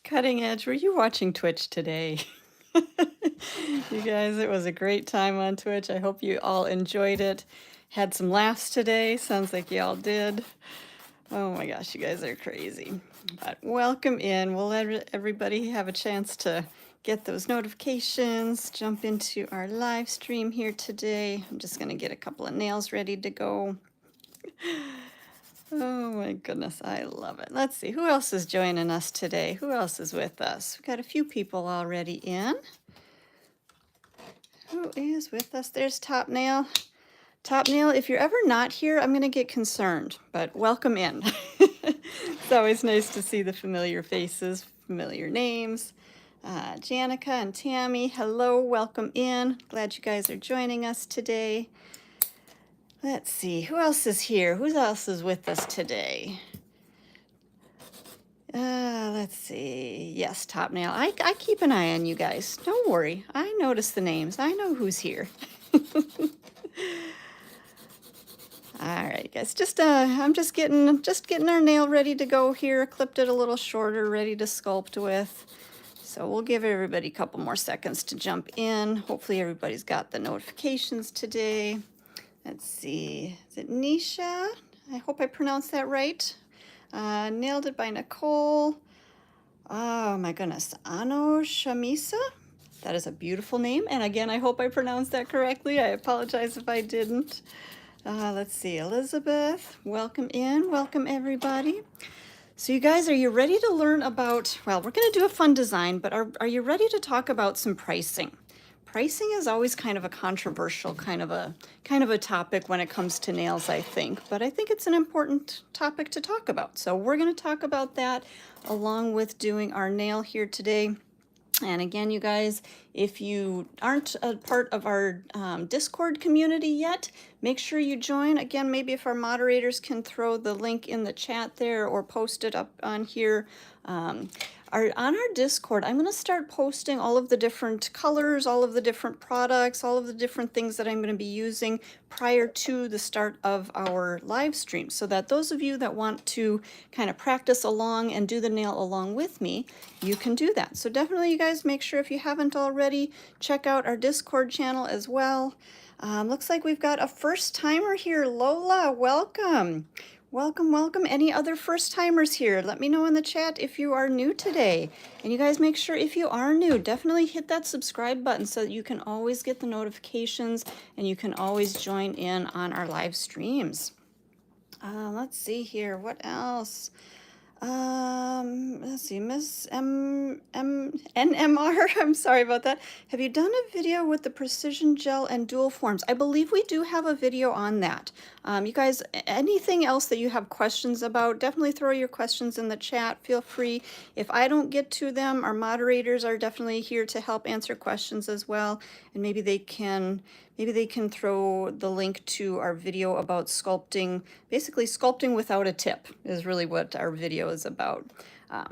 Cutting Edge, were you watching Twitch today? You guys, it was a great time on Twitch. I hope you all enjoyed it. Had some laughs today. Sounds like you all did. Oh my gosh, you guys are crazy. But welcome in. We'll let everybody have a chance to get those notifications, jump into our live stream here today. I'm just going to get a couple of nails ready to go. Oh my goodness, I love it. Let's see, who else is joining us today? Who else is with us? We've got a few people already in. Who is with us? There's Top Nail. Top Nail, if you're ever not here, I'm going to get concerned, but welcome in. It's always nice to see the familiar faces, familiar names. Janica and Tammy, hello, welcome in. Glad you guys are joining us today. Let's see, who else is here? Who else is with us today? Let's see. Yes, Top Nail. I keep an eye on you guys. Don't worry. I notice the names. I know who's here. All right, guys. I'm just getting our nail ready to go here. Clipped it a little shorter, ready to sculpt with. So we'll give everybody a couple more seconds to jump in. Hopefully everybody's got the notifications today. Let's see. Is it Nisha? I hope I pronounced that right. Nailed it by Nicole. Oh my goodness. Ano Shamisa? That is a beautiful name. And again, I hope I pronounced that correctly. I apologize if I didn't. Let's see. Elizabeth, welcome in. Welcome everybody. So you guys, are you ready to learn about, well, we're going to do a fun design, but are you ready to talk about some pricing? Pricing is always kind of a controversial kind of a topic when it comes to nails, I think, but I think it's an important topic to talk about. So we're going to talk about that along with doing our nail here today. And again, you guys, if you aren't a part of our Discord community yet, make sure you join. Again, maybe if our moderators can throw the link in the chat there or post it up on here. On our Discord, I'm going to start posting all of the different colors, all of the different products, all of the different things that I'm going to be using prior to the start of our live stream, so that those of you that want to kind of practice along and do the nail along with me, you can do that. So definitely, you guys, make sure if you haven't already, check out our Discord channel as well. Looks like we've got a first timer here. Lola, welcome. Welcome, welcome. Any other first timers here? Let me know in the chat if you are new today. And you guys, make sure if you are new, definitely hit that subscribe button so that you can always get the notifications and you can always join in on our live streams. Let's see here. What else? Let's see, Miss NMR, I'm sorry about that. Have you done a video with the precision gel and dual forms? I believe we do have a video on that. You guys, anything else that you have questions about, definitely throw your questions in the chat. Feel free. If I don't get to them, our moderators are definitely here to help answer questions as well. And maybe they can throw the link to our video about sculpting. Basically, sculpting without a tip is really what our video is about.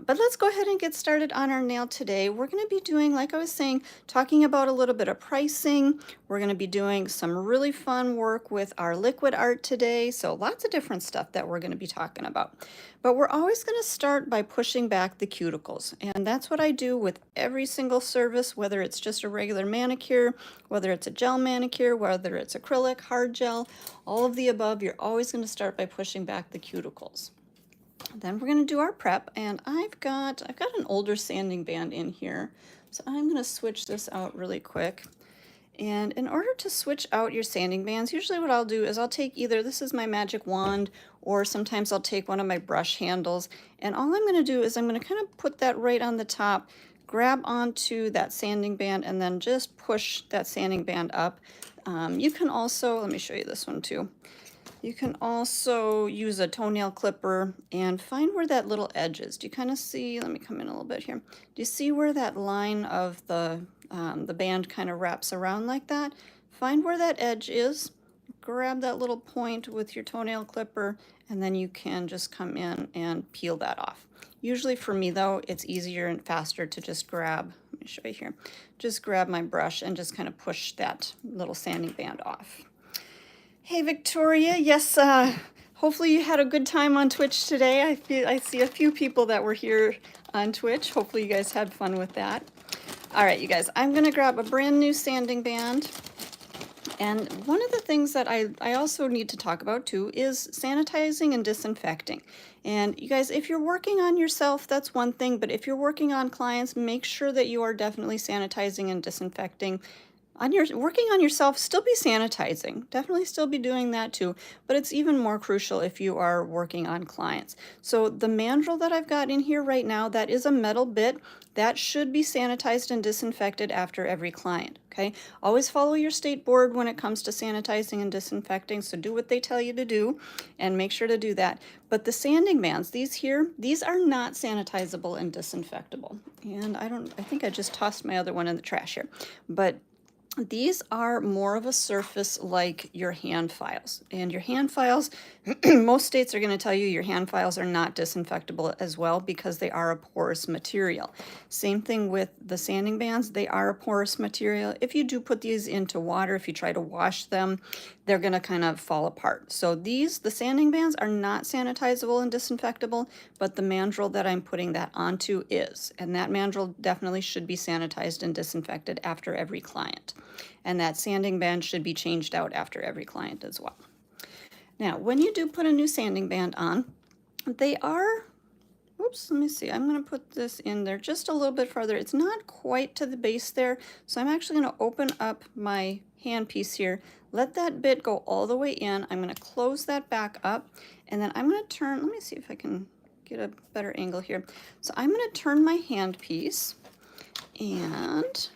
But let's go ahead and get started on our nail today. We're going to be doing, like I was saying, talking about a little bit of pricing. We're going to be doing some really fun work with our liquid art today. So lots of different stuff that we're going to be talking about. But we're always going to start by pushing back the cuticles. And that's what I do with every single service, whether it's just a regular manicure, whether it's a gel manicure, whether it's acrylic, hard gel, all of the above. You're always going to start by pushing back the cuticles. Then we're going to do our prep, and I've got an older sanding band in here, so I'm going to switch this out really quick. And in order to switch out your sanding bands, usually what I'll do is I'll take either, this is my magic wand, or sometimes I'll take one of my brush handles, and all I'm going to do is I'm going to kind of put that right on the top, grab onto that sanding band, and then just push that sanding band up. You can also, let me show you this one too. You can also use a toenail clipper and find where that little edge is. Do you kind of see, let me come in a little bit here. Do you see where that line of the band kind of wraps around like that? Find where that edge is, grab that little point with your toenail clipper, and then you can just come in and peel that off. Usually for me though, it's easier and faster to just grab, let me show you here, just grab my brush and just kind of push that little sanding band off. Hey Victoria, yes, hopefully you had a good time on Twitch today. I see a few people that were here on Twitch. Hopefully you guys had fun with that. All right, you guys, I'm gonna grab a brand new sanding band. And one of the things that I also need to talk about too is sanitizing and disinfecting. And you guys, if you're working on yourself, that's one thing, but if you're working on clients, make sure that you are definitely sanitizing and disinfecting. Working on yourself, still be sanitizing. Definitely still be doing that too, but it's even more crucial if you are working on clients. So the mandrel that I've got in here right now, that is a metal bit. That should be sanitized and disinfected after every client, okay? Always follow your state board when it comes to sanitizing and disinfecting, so do what they tell you to do and make sure to do that. But the sanding bands, these here, these are not sanitizable and disinfectable. And I think I just tossed my other one in the trash here. But these are more of a surface like your hand files. And your hand files, most states are going to tell you your hand files are not disinfectable as well because they are a porous material. Same thing with the sanding bands, they are a porous material. If you do put these into water, if you try to wash them, they're going to kind of fall apart. So the sanding bands are not sanitizable and disinfectable, but the mandrel that I'm putting that onto is. And that mandrel definitely should be sanitized and disinfected after every client. And that sanding band should be changed out after every client as well. Now, when you do put a new sanding band on, they are, oops, let me see, I'm going to put this in there just a little bit farther. It's not quite to the base there, so I'm actually going to open up my handpiece here, let that bit go all the way in. I'm going to close that back up, and then I'm going to turn, let me see if I can get a better angle here. So I'm going to turn my handpiece, and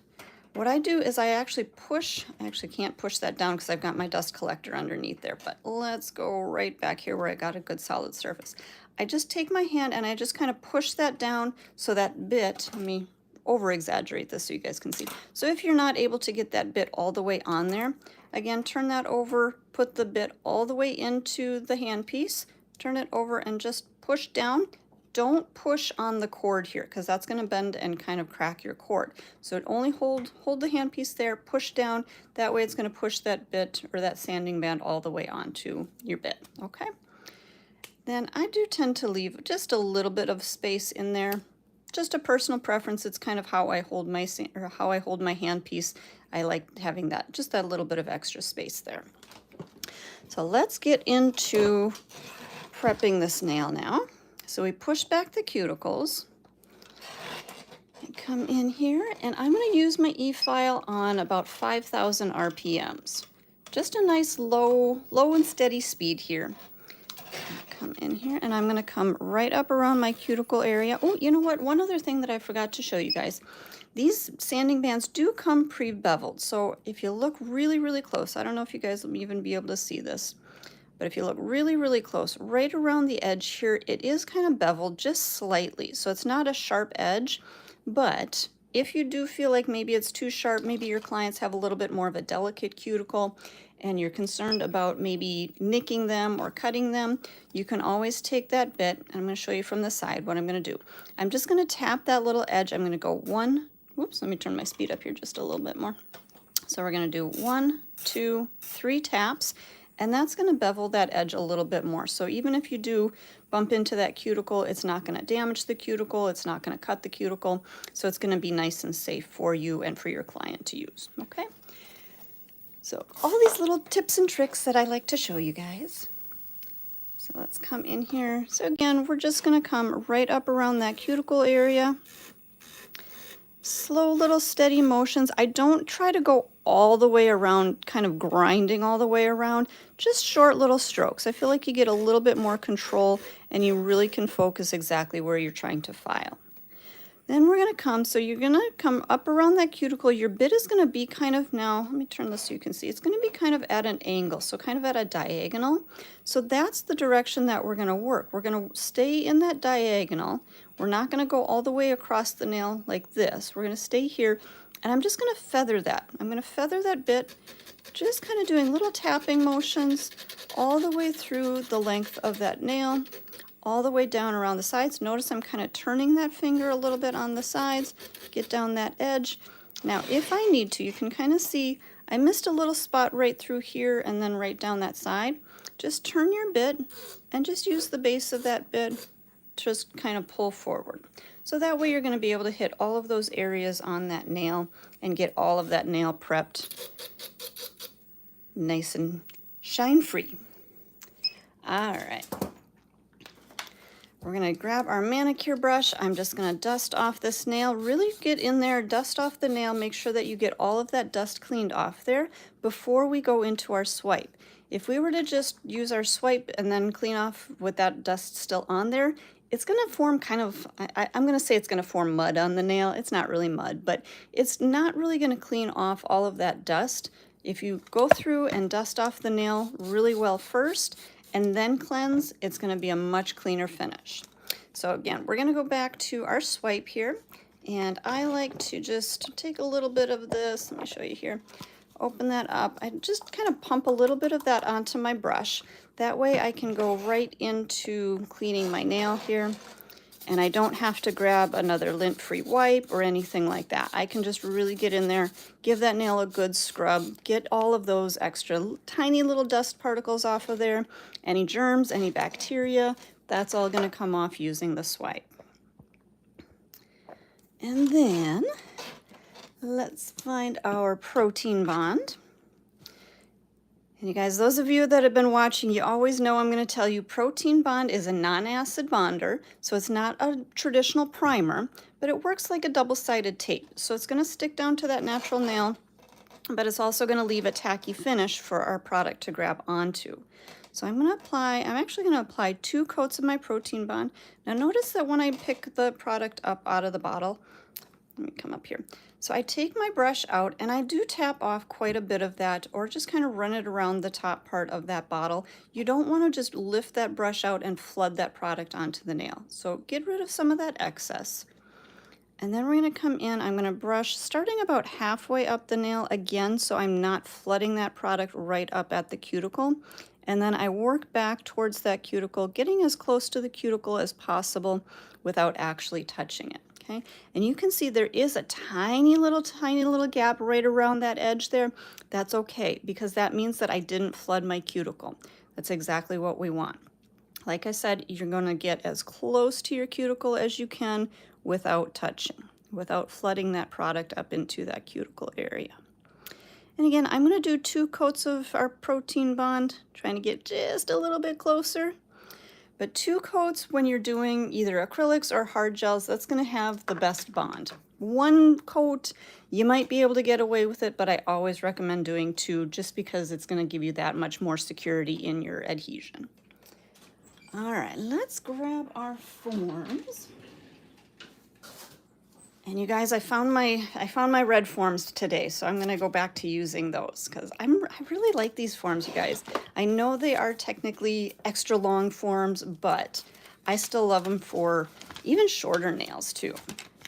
what I do is I actually can't push that down because I've got my dust collector underneath there, but let's go right back here where I got a good solid surface. I just take my hand and I just kind of push that down so that bit, let me over exaggerate this so you guys can see. So if you're not able to get that bit all the way on there, again, turn that over, put the bit all the way into the handpiece, turn it over and just push down. Don't push on the cord here because that's going to bend and kind of crack your cord. So only hold the handpiece there, push down. That way it's going to push that bit or that sanding band all the way onto your bit, okay? Then I do tend to leave just a little bit of space in there. Just a personal preference. It's kind of how I hold my handpiece. I like having that, just that little bit of extra space there. So let's get into prepping this nail now. So we push back the cuticles and come in here, and I'm going to use my E-file on about 5,000 RPMs. Just a nice low and steady speed here. Come in here, and I'm going to come right up around my cuticle area. Oh, you know what? One other thing that I forgot to show you guys. These sanding bands do come pre-beveled, so if you look really, really close, I don't know if you guys will even be able to see this, but if you look really, really close, right around the edge here, it is kind of beveled just slightly. So it's not a sharp edge, but if you do feel like maybe it's too sharp, maybe your clients have a little bit more of a delicate cuticle and you're concerned about maybe nicking them or cutting them, you can always take that bit, and I'm going to show you from the side what I'm going to do. I'm just going to tap that little edge. I'm going to go whoops, let me turn my speed up here just a little bit more. So we're going to do 1, 2, 3 taps. And that's going to bevel that edge a little bit more. So even if you do bump into that cuticle, it's not going to damage the cuticle. It's not going to cut the cuticle. So it's going to be nice and safe for you and for your client to use. Okay. So all these little tips and tricks that I like to show you guys. So let's come in here. So again, we're just going to come right up around that cuticle area. Slow little steady motions. I don't try to go all the way around, kind of grinding all the way around, just short little strokes. I feel like you get a little bit more control and you really can focus exactly where you're trying to file. Then we're going to come, so you're going to come up around that cuticle. Your bit is going to be kind of now, let me turn this so you can see, it's going to be kind of at an angle, so kind of at a diagonal. So that's the direction that we're going to work. We're going to stay in that diagonal. We're not going to go all the way across the nail like this. We're going to stay here, and I'm just going to feather that. I'm going to feather that bit, just kind of doing little tapping motions all the way through the length of that nail, all the way down around the sides. Notice I'm kind of turning that finger a little bit on the sides, get down that edge. Now, if I need to, you can kind of see I missed a little spot right through here and then right down that side. Just turn your bit and just use the base of that bit just kind of pull forward. So that way you're going to be able to hit all of those areas on that nail and get all of that nail prepped nice and shine free. All right. We're going to grab our manicure brush. I'm just going to dust off this nail. Really get in there, dust off the nail, make sure that you get all of that dust cleaned off there before we go into our swipe. If we were to just use our swipe and then clean off with that dust still on there, it's going to form kind of, I'm going to say it's going to form mud on the nail. It's not really mud, but it's not really going to clean off all of that dust. If you go through and dust off the nail really well first, and then cleanse, it's going to be a much cleaner finish. So again, we're going to go back to our swipe here, and I like to just take a little bit of this. Let me show you here. Open that up. I just kind of pump a little bit of that onto my brush. That way I can go right into cleaning my nail here, and I don't have to grab another lint-free wipe or anything like that. I can just really get in there, give that nail a good scrub, get all of those extra tiny little dust particles off of there, any germs, any bacteria, that's all going to come off using the swipe. And then let's find our protein bond. And you guys, those of you that have been watching, you always know I'm going to tell you protein bond is a non-acid bonder, so it's not a traditional primer, but it works like a double-sided tape. So it's going to stick down to that natural nail, but it's also going to leave a tacky finish for our product to grab onto. So I'm actually going to apply 2 coats of my protein bond. Now notice that when I pick the product up out of the bottle, let me come up here. So I take my brush out and I do tap off quite a bit of that, or just kind of run it around the top part of that bottle. You don't want to just lift that brush out and flood that product onto the nail. So get rid of some of that excess. And then we're going to come in, I'm going to brush starting about halfway up the nail again, so I'm not flooding that product right up at the cuticle. And then I work back towards that cuticle, getting as close to the cuticle as possible without actually touching it. Okay, and you can see there is a tiny little gap right around that edge there. That's okay, because that means that I didn't flood my cuticle. That's exactly what we want. Like I said, you're going to get as close to your cuticle as you can without touching, without flooding that product up into that cuticle area. And again, I'm going to do 2 coats of our protein bond, trying to get just a little bit closer. But 2 coats when you're doing either acrylics or hard gels, that's going to have the best bond. 1 coat, you might be able to get away with it, but I always recommend doing 2 just because it's going to give you that much more security in your adhesion. All right, let's grab our forms. And you guys, I found my red forms today, so I'm going to go back to using those because I really like these forms, you guys. I know they are technically extra long forms, but I still love them for even shorter nails too.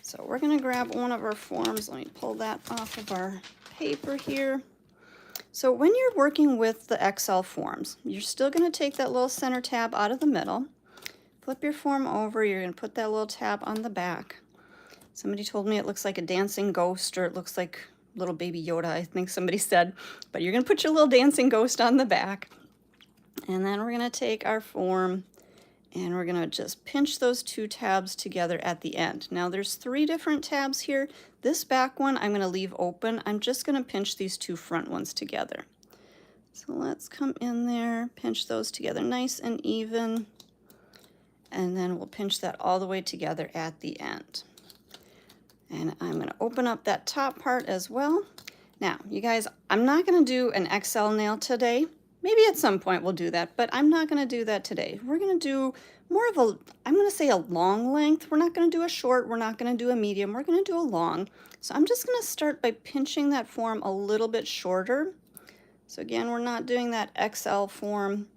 So we're going to grab one of our forms. Let me pull that off of our paper here. So when you're working with the XL forms, you're still going to take that little center tab out of the middle, flip your form over, you're going to put that little tab on the back. Somebody told me it looks like a dancing ghost, or it looks like little baby Yoda, I think somebody said. But you're going to put your little dancing ghost on the back. And then we're going to take our form and we're going to just pinch those 2 tabs together at the end. Now there's 3 different tabs here. This back one I'm going to leave open. I'm just going to pinch these 2 front ones together. So let's come in there, pinch those together nice and even. And then we'll pinch that all the way together at the end. And I'm going to open up that top part as well. Now, you guys, I'm not going to do an XL nail today. Maybe at some point we'll do that, but I'm not going to do that today. We're going to do more of a, I'm going to say a long length. We're not going to do a short. We're not going to do a medium. We're going to do a long. So I'm just going to start by pinching that form a little bit shorter. So again, we're not doing that XL form,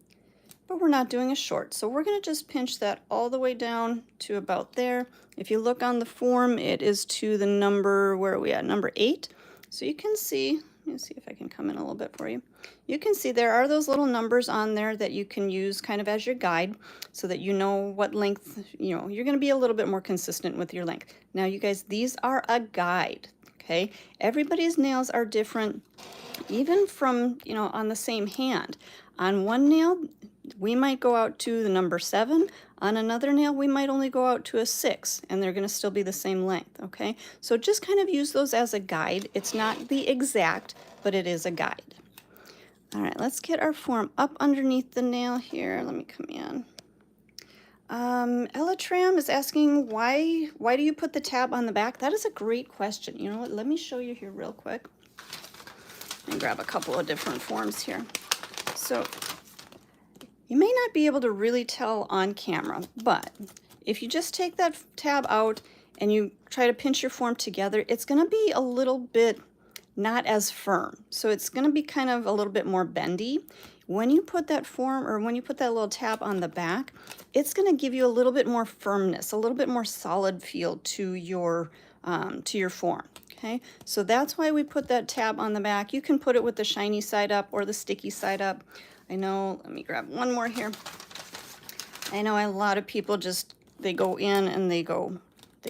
but we're not doing a short. So we're going to just pinch that all the way down to about there. If you look on the form, it is to the number, where are we at? Number 8. So you can see, let me see if I can come in a little bit for you. You can see there are those little numbers on there that you can use kind of as your guide so that you know what length, you know, you're going to be a little bit more consistent with your length. Now, you guys, these are a guide, okay? Everybody's nails are different, even from, you know, on the same hand. On one nail, We might go out to the number 7. On another nail, we might only go out to a 6, and they're going to still be the same length, okay? So just kind of use those as a guide. It's not the exact, but it is a guide. All right, let's get our form up underneath the nail here. Let me come in. Ellatram is asking, why do you put the tab on the back? That is a great question. You know what? Let me show you here real quick. And grab a couple of different forms here. So you may not be able to really tell on camera, but if you just take that tab out and you try to pinch your form together, it's going to be a little bit not as firm. So it's going to be kind of a little bit more bendy. When you put that form, or when you put that little tab on the back, it's going to give you a little bit more firmness, a little bit more solid feel to your form. Okay, so that's why we put that tab on the back. You can put it with the shiny side up or the sticky side up. I know, let me grab one more here. I know a lot of people just, they go in and they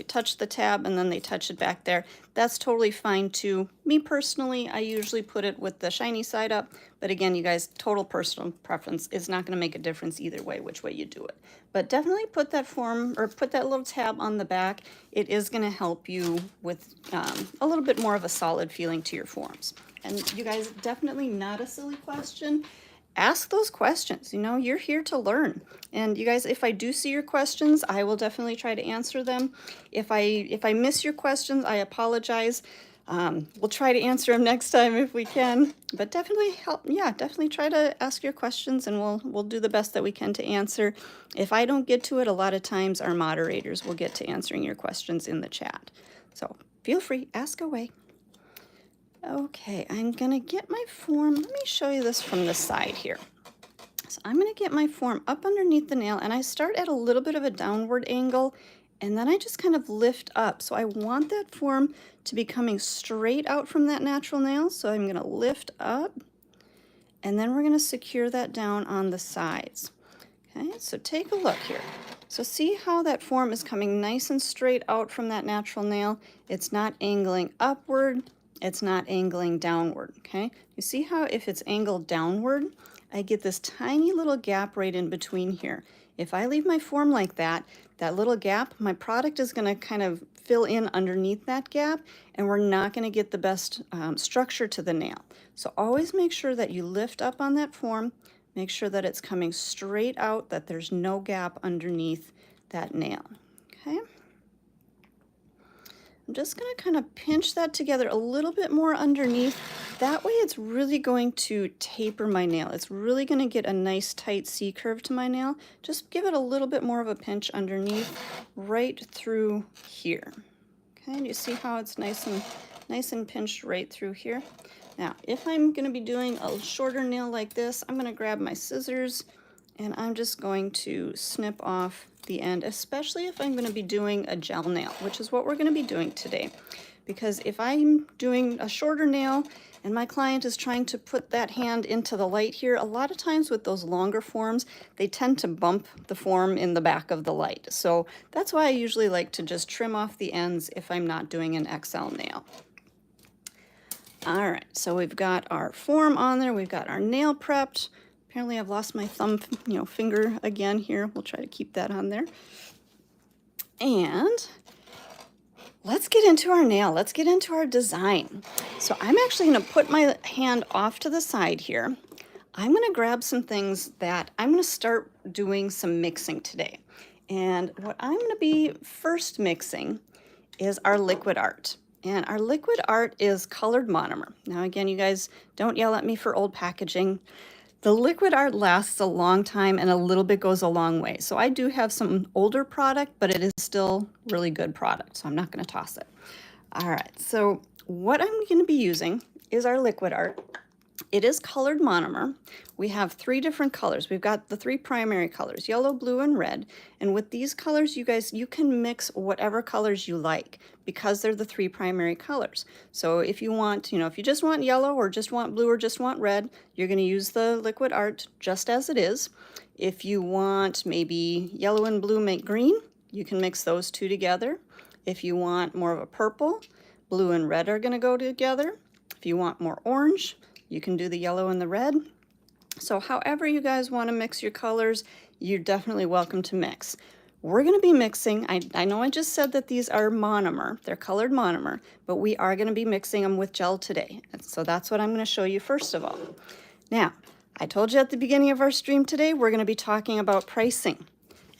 touch the tab and then they touch it back there. That's totally fine too. Me personally, I usually put it with the shiny side up, but again, you guys, total personal preference is not going to make a difference either way, which way you do it. But definitely put that form, or put that little tab on the back. It is going to help you with a little bit more of a solid feeling to your forms. And you guys, definitely not a silly question. Ask those questions. You know, you're here to learn. And you guys, if I do see your questions, I will definitely try to answer them. If I miss your questions, I apologize. We'll try to answer them next time if we can. But definitely definitely try to ask your questions, and we'll do the best that we can to answer. If I don't get to it, a lot of times our moderators will get to answering your questions in the chat. So feel free, ask away. Okay, I'm going to get my form. Let me show you this from the side here. So I'm going to get my form up underneath the nail, and I start at a little bit of a downward angle, and then I just kind of lift up. So I want that form to be coming straight out from that natural nail. So I'm going to lift up, and then we're going to secure that down on the sides. Okay, so take a look here. So see how that form is coming nice and straight out from that natural nail. It's not angling upward. It's not angling downward, okay? You see how if it's angled downward, I get this tiny little gap right in between here. If I leave my form like that, that little gap, my product is gonna kind of fill in underneath that gap, and we're not gonna get the best structure to the nail. So always make sure that you lift up on that form, make sure that it's coming straight out, that there's no gap underneath that nail, okay? I'm just going to kind of pinch that together a little bit more underneath. That way it's really going to taper my nail. It's really going to get a nice tight C curve to my nail. Just give it a little bit more of a pinch underneath right through here. Okay, and you see how it's nice and pinched right through here. Now, if I'm going to be doing a shorter nail like this, I'm going to grab my scissors and I'm just going to snip off the end, especially if I'm going to be doing a gel nail, which is what we're going to be doing today. Because if I'm doing a shorter nail and my client is trying to put that hand into the light here, a lot of times with those longer forms, they tend to bump the form in the back of the light. So that's why I usually like to just trim off the ends if I'm not doing an XL nail. All right, so we've got our form on there, we've got our nail prepped. Apparently I've lost my finger again here. We'll try to keep that on there. And let's get into our nail. Let's get into our design. So I'm actually going to put my hand off to the side here. I'm going to grab some things that I'm going to start doing some mixing today. And what I'm going to be first mixing is our liquid art. And our liquid art is colored monomer. Now again, you guys don't yell at me for old packaging. The liquid art lasts a long time and a little bit goes a long way. So I do have some older product, but it is still really good product. So I'm not going to toss it. All right. So what I'm going to be using is our liquid art. It is colored monomer. We have 3 different colors. We've got the 3 primary colors, yellow, blue, and red. And with these colors, you guys, you can mix whatever colors you like because they're the 3 primary colors. So if you want, if you just want yellow or just want blue or just want red, you're going to use the liquid art just as it is. If you want maybe yellow and blue make green, you can mix those 2 together. If you want more of a purple, blue and red are going to go together. If you want more orange, you can do the yellow and the red. So however you guys want to mix your colors, you're definitely welcome to mix. We're going to be mixing, I know I just said that these are monomer, they're colored monomer, but we are going to be mixing them with gel today. And so that's what I'm going to show you first of all. Now, I told you at the beginning of our stream today, we're going to be talking about pricing.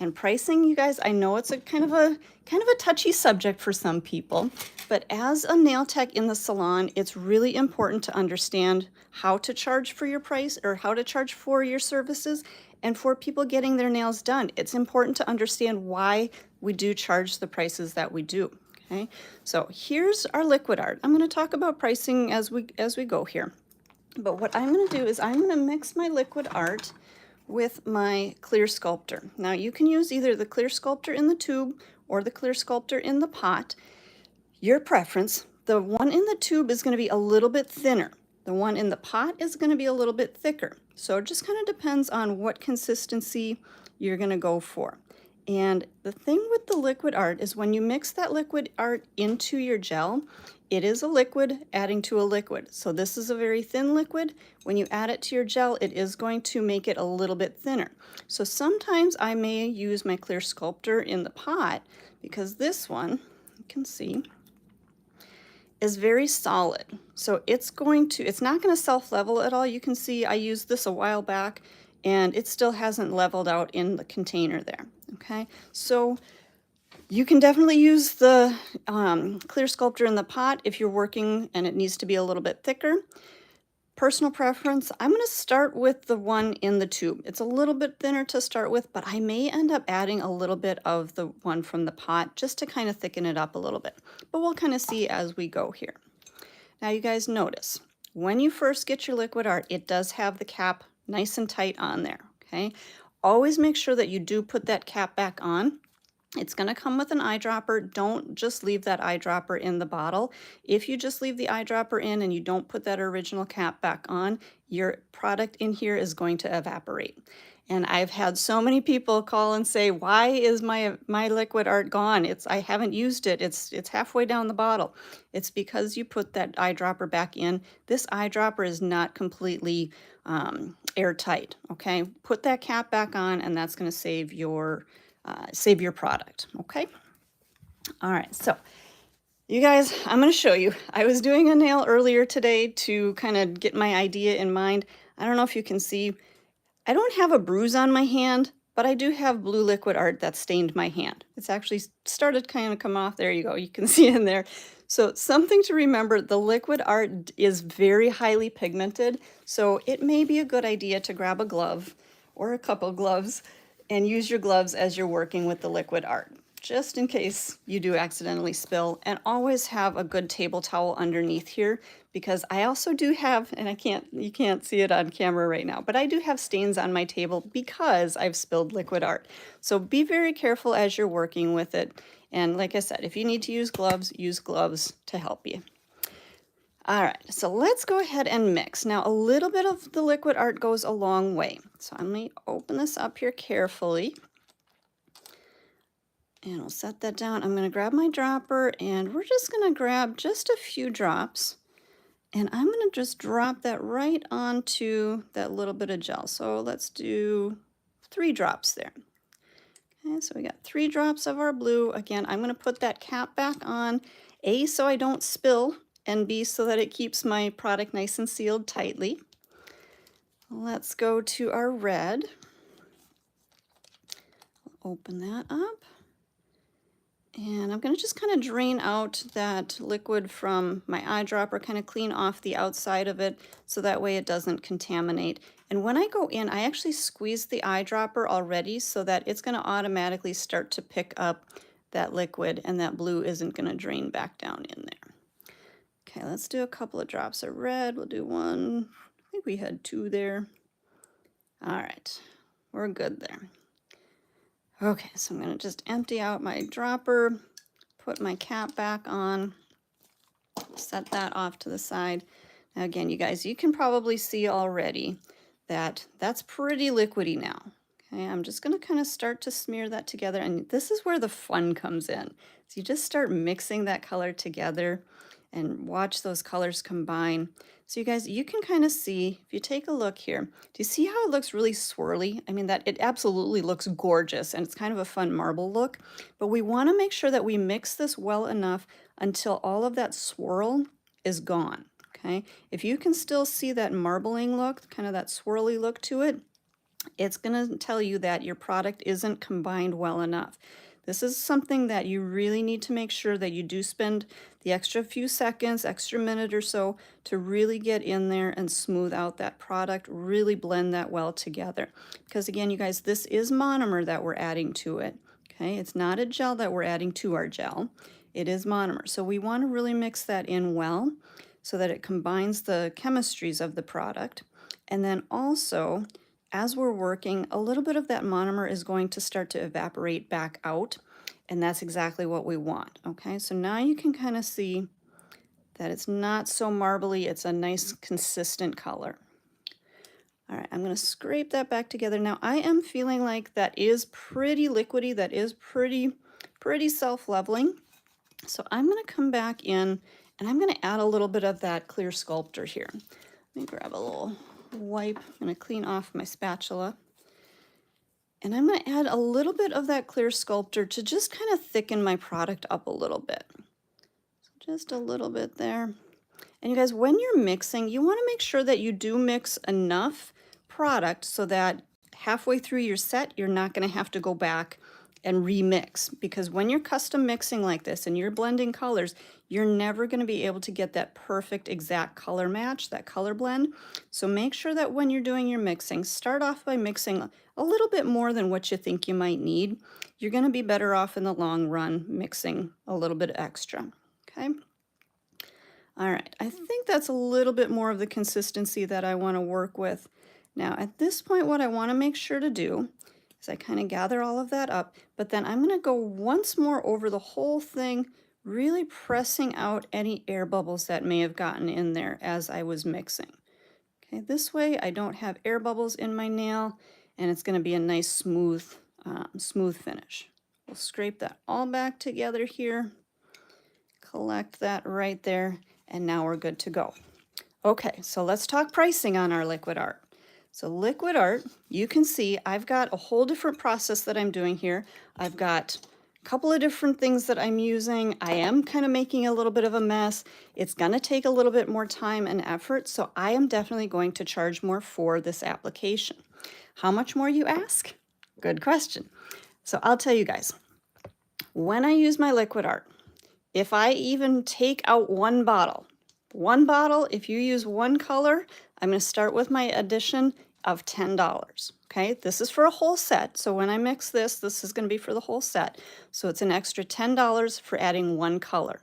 And pricing, you guys, I know it's a kind of a touchy subject for some people, but as a nail tech in the salon, it's really important to understand how to charge for your price or how to charge for your services. And for people getting their nails done, it's important to understand why we do charge the prices that we do. Okay, so here's our liquid art. I'm going to talk about pricing as we go here. But what I'm going to do is I'm going to mix my liquid art with my clear sculptor. Now you can use either the clear sculptor in the tube or the clear sculptor in the pot, your preference. The one in the tube is going to be a little bit thinner. The one in the pot is going to be a little bit thicker. So it just kind of depends on what consistency you're going to go for. And the thing with the liquid art is when you mix that liquid art into your gel, it is a liquid adding to a liquid. So this is a very thin liquid. When you add it to your gel, it is going to make it a little bit thinner. So sometimes I may use my clear sculptor in the pot because this one, you can see, is very solid. So it's not going to self-level at all. You can see I used this a while back and it still hasn't leveled out in the container there. Okay, so you can definitely use the clear sculptor in the pot if you're working and it needs to be a little bit thicker. Personal preference, I'm going to start with the one in the tube. It's a little bit thinner to start with, but I may end up adding a little bit of the one from the pot just to kind of thicken it up a little bit. But we'll kind of see as we go here. Now you guys notice, when you first get your liquid art, it does have the cap nice and tight on there, okay? Always make sure that you do put that cap back on. It's going to come with an eyedropper. Don't just leave that eyedropper in the bottle. If you just leave the eyedropper in and you don't put that original cap back on, your product in here is going to evaporate. And I've had so many people call and say, why is my liquid art gone? I haven't used it. It's halfway down the bottle. It's because you put that eyedropper back in. This eyedropper is not completely airtight, okay? Put that cap back on and that's going to save your product, okay? All right, so you guys, I'm going to show you. I was doing a nail earlier today to kind of get my idea in mind. I don't know if you can see, I don't have a bruise on my hand, but I do have blue liquid art that stained my hand. It's actually started kind of come off. There you go. You can see in there. So something to remember, the liquid art is very highly pigmented, so it may be a good idea to grab a glove or a couple gloves and use your gloves as you're working with the liquid art, just in case you do accidentally spill. And always have a good table towel underneath here, because I also do have, and you can't see it on camera right now, but I do have stains on my table because I've spilled liquid art. So be very careful as you're working with it. And like I said, if you need to use gloves to help you. All right, so let's go ahead and mix. Now, a little bit of the liquid art goes a long way. So I'm going to open this up here carefully. And we'll set that down. I'm going to grab my dropper, and we're just going to grab just a few drops. And I'm going to just drop that right onto that little bit of gel. So let's do 3 drops there. Okay, so we got 3 drops of our blue. Again, I'm going to put that cap back on, A, so I don't spill, and B, so that it keeps my product nice and sealed tightly. Let's go to our red. Open that up. And I'm going to just kind of drain out that liquid from my eyedropper, kind of clean off the outside of it so that way it doesn't contaminate. And when I go in, I actually squeeze the eyedropper already so that it's going to automatically start to pick up that liquid and that blue isn't going to drain back down in there. Okay, let's do a couple of drops of red. We'll do 1. I think we had 2 there. All right, we're good there. Okay, so I'm going to just empty out my dropper, put my cap back on, set that off to the side. Now again, you guys, you can probably see already that that's pretty liquidy now. Okay, I'm just going to kind of start to smear that together, and this is where the fun comes in. So you just start mixing that color together, and watch those colors combine. So you guys, you can kind of see, if you take a look here, do you see how it looks really swirly? I mean, that it absolutely looks gorgeous, and it's kind of a fun marble look, but we want to make sure that we mix this well enough until all of that swirl is gone, okay? If you can still see that marbling look, kind of that swirly look to it, it's going to tell you that your product isn't combined well enough. This is something that you really need to make sure that you do spend the extra few seconds, extra minute or so to really get in there and smooth out that product, really blend that well together. Because again, you guys, this is monomer that we're adding to it. Okay, it's not a gel that we're adding to our gel. It is monomer. So we want to really mix that in well so that it combines the chemistries of the product. And then also, as we're working, a little bit of that monomer is going to start to evaporate back out, and that's exactly what we want. Okay, so now you can kind of see that it's not so marbly, it's a nice consistent color. All right, I'm going to scrape that back together. Now I am feeling like that is pretty liquidy, that is pretty self-leveling. So I'm going to come back in and I'm going to add a little bit of that clear Sculptor here. Let me grab a little wipe. I'm going to clean off my spatula. And I'm going to add a little bit of that clear Sculptor to just kind of thicken my product up a little bit. So just a little bit there. And you guys, when you're mixing, you want to make sure that you do mix enough product so that halfway through your set, you're not going to have to go back and remix, because when you're custom mixing like this and you're blending colors, you're never going to be able to get that perfect exact color match, that color blend. So make sure that when you're doing your mixing, start off by mixing a little bit more than what you think you might need. You're going to be better off in the long run mixing a little bit extra. Okay. All right, I think that's a little bit more of the consistency that I want to work with. Now at this point, what I want to make sure to do is I kind of gather all of that up, but then I'm going to go once more over the whole thing, really pressing out any air bubbles that may have gotten in there as I was mixing. Okay, this way I don't have air bubbles in my nail, and it's going to be a nice smooth finish. We'll scrape that all back together here, collect that right there, and now we're good to go. Okay, so let's talk pricing on our liquid art. So liquid art, you can see I've got a whole different process that I'm doing here. I've got a couple of different things that I'm using. I am kind of making a little bit of a mess. It's going to take a little bit more time and effort, so I am definitely going to charge more for this application. How much more, you ask? Good question. So I'll tell you guys, when I use my liquid art, if I even take out one bottle, if you use one color, I'm going to start with my addition of $10. Okay, this is for a whole set. So when I mix this, this is going to be for the whole set. So it's an extra $10 for adding one color.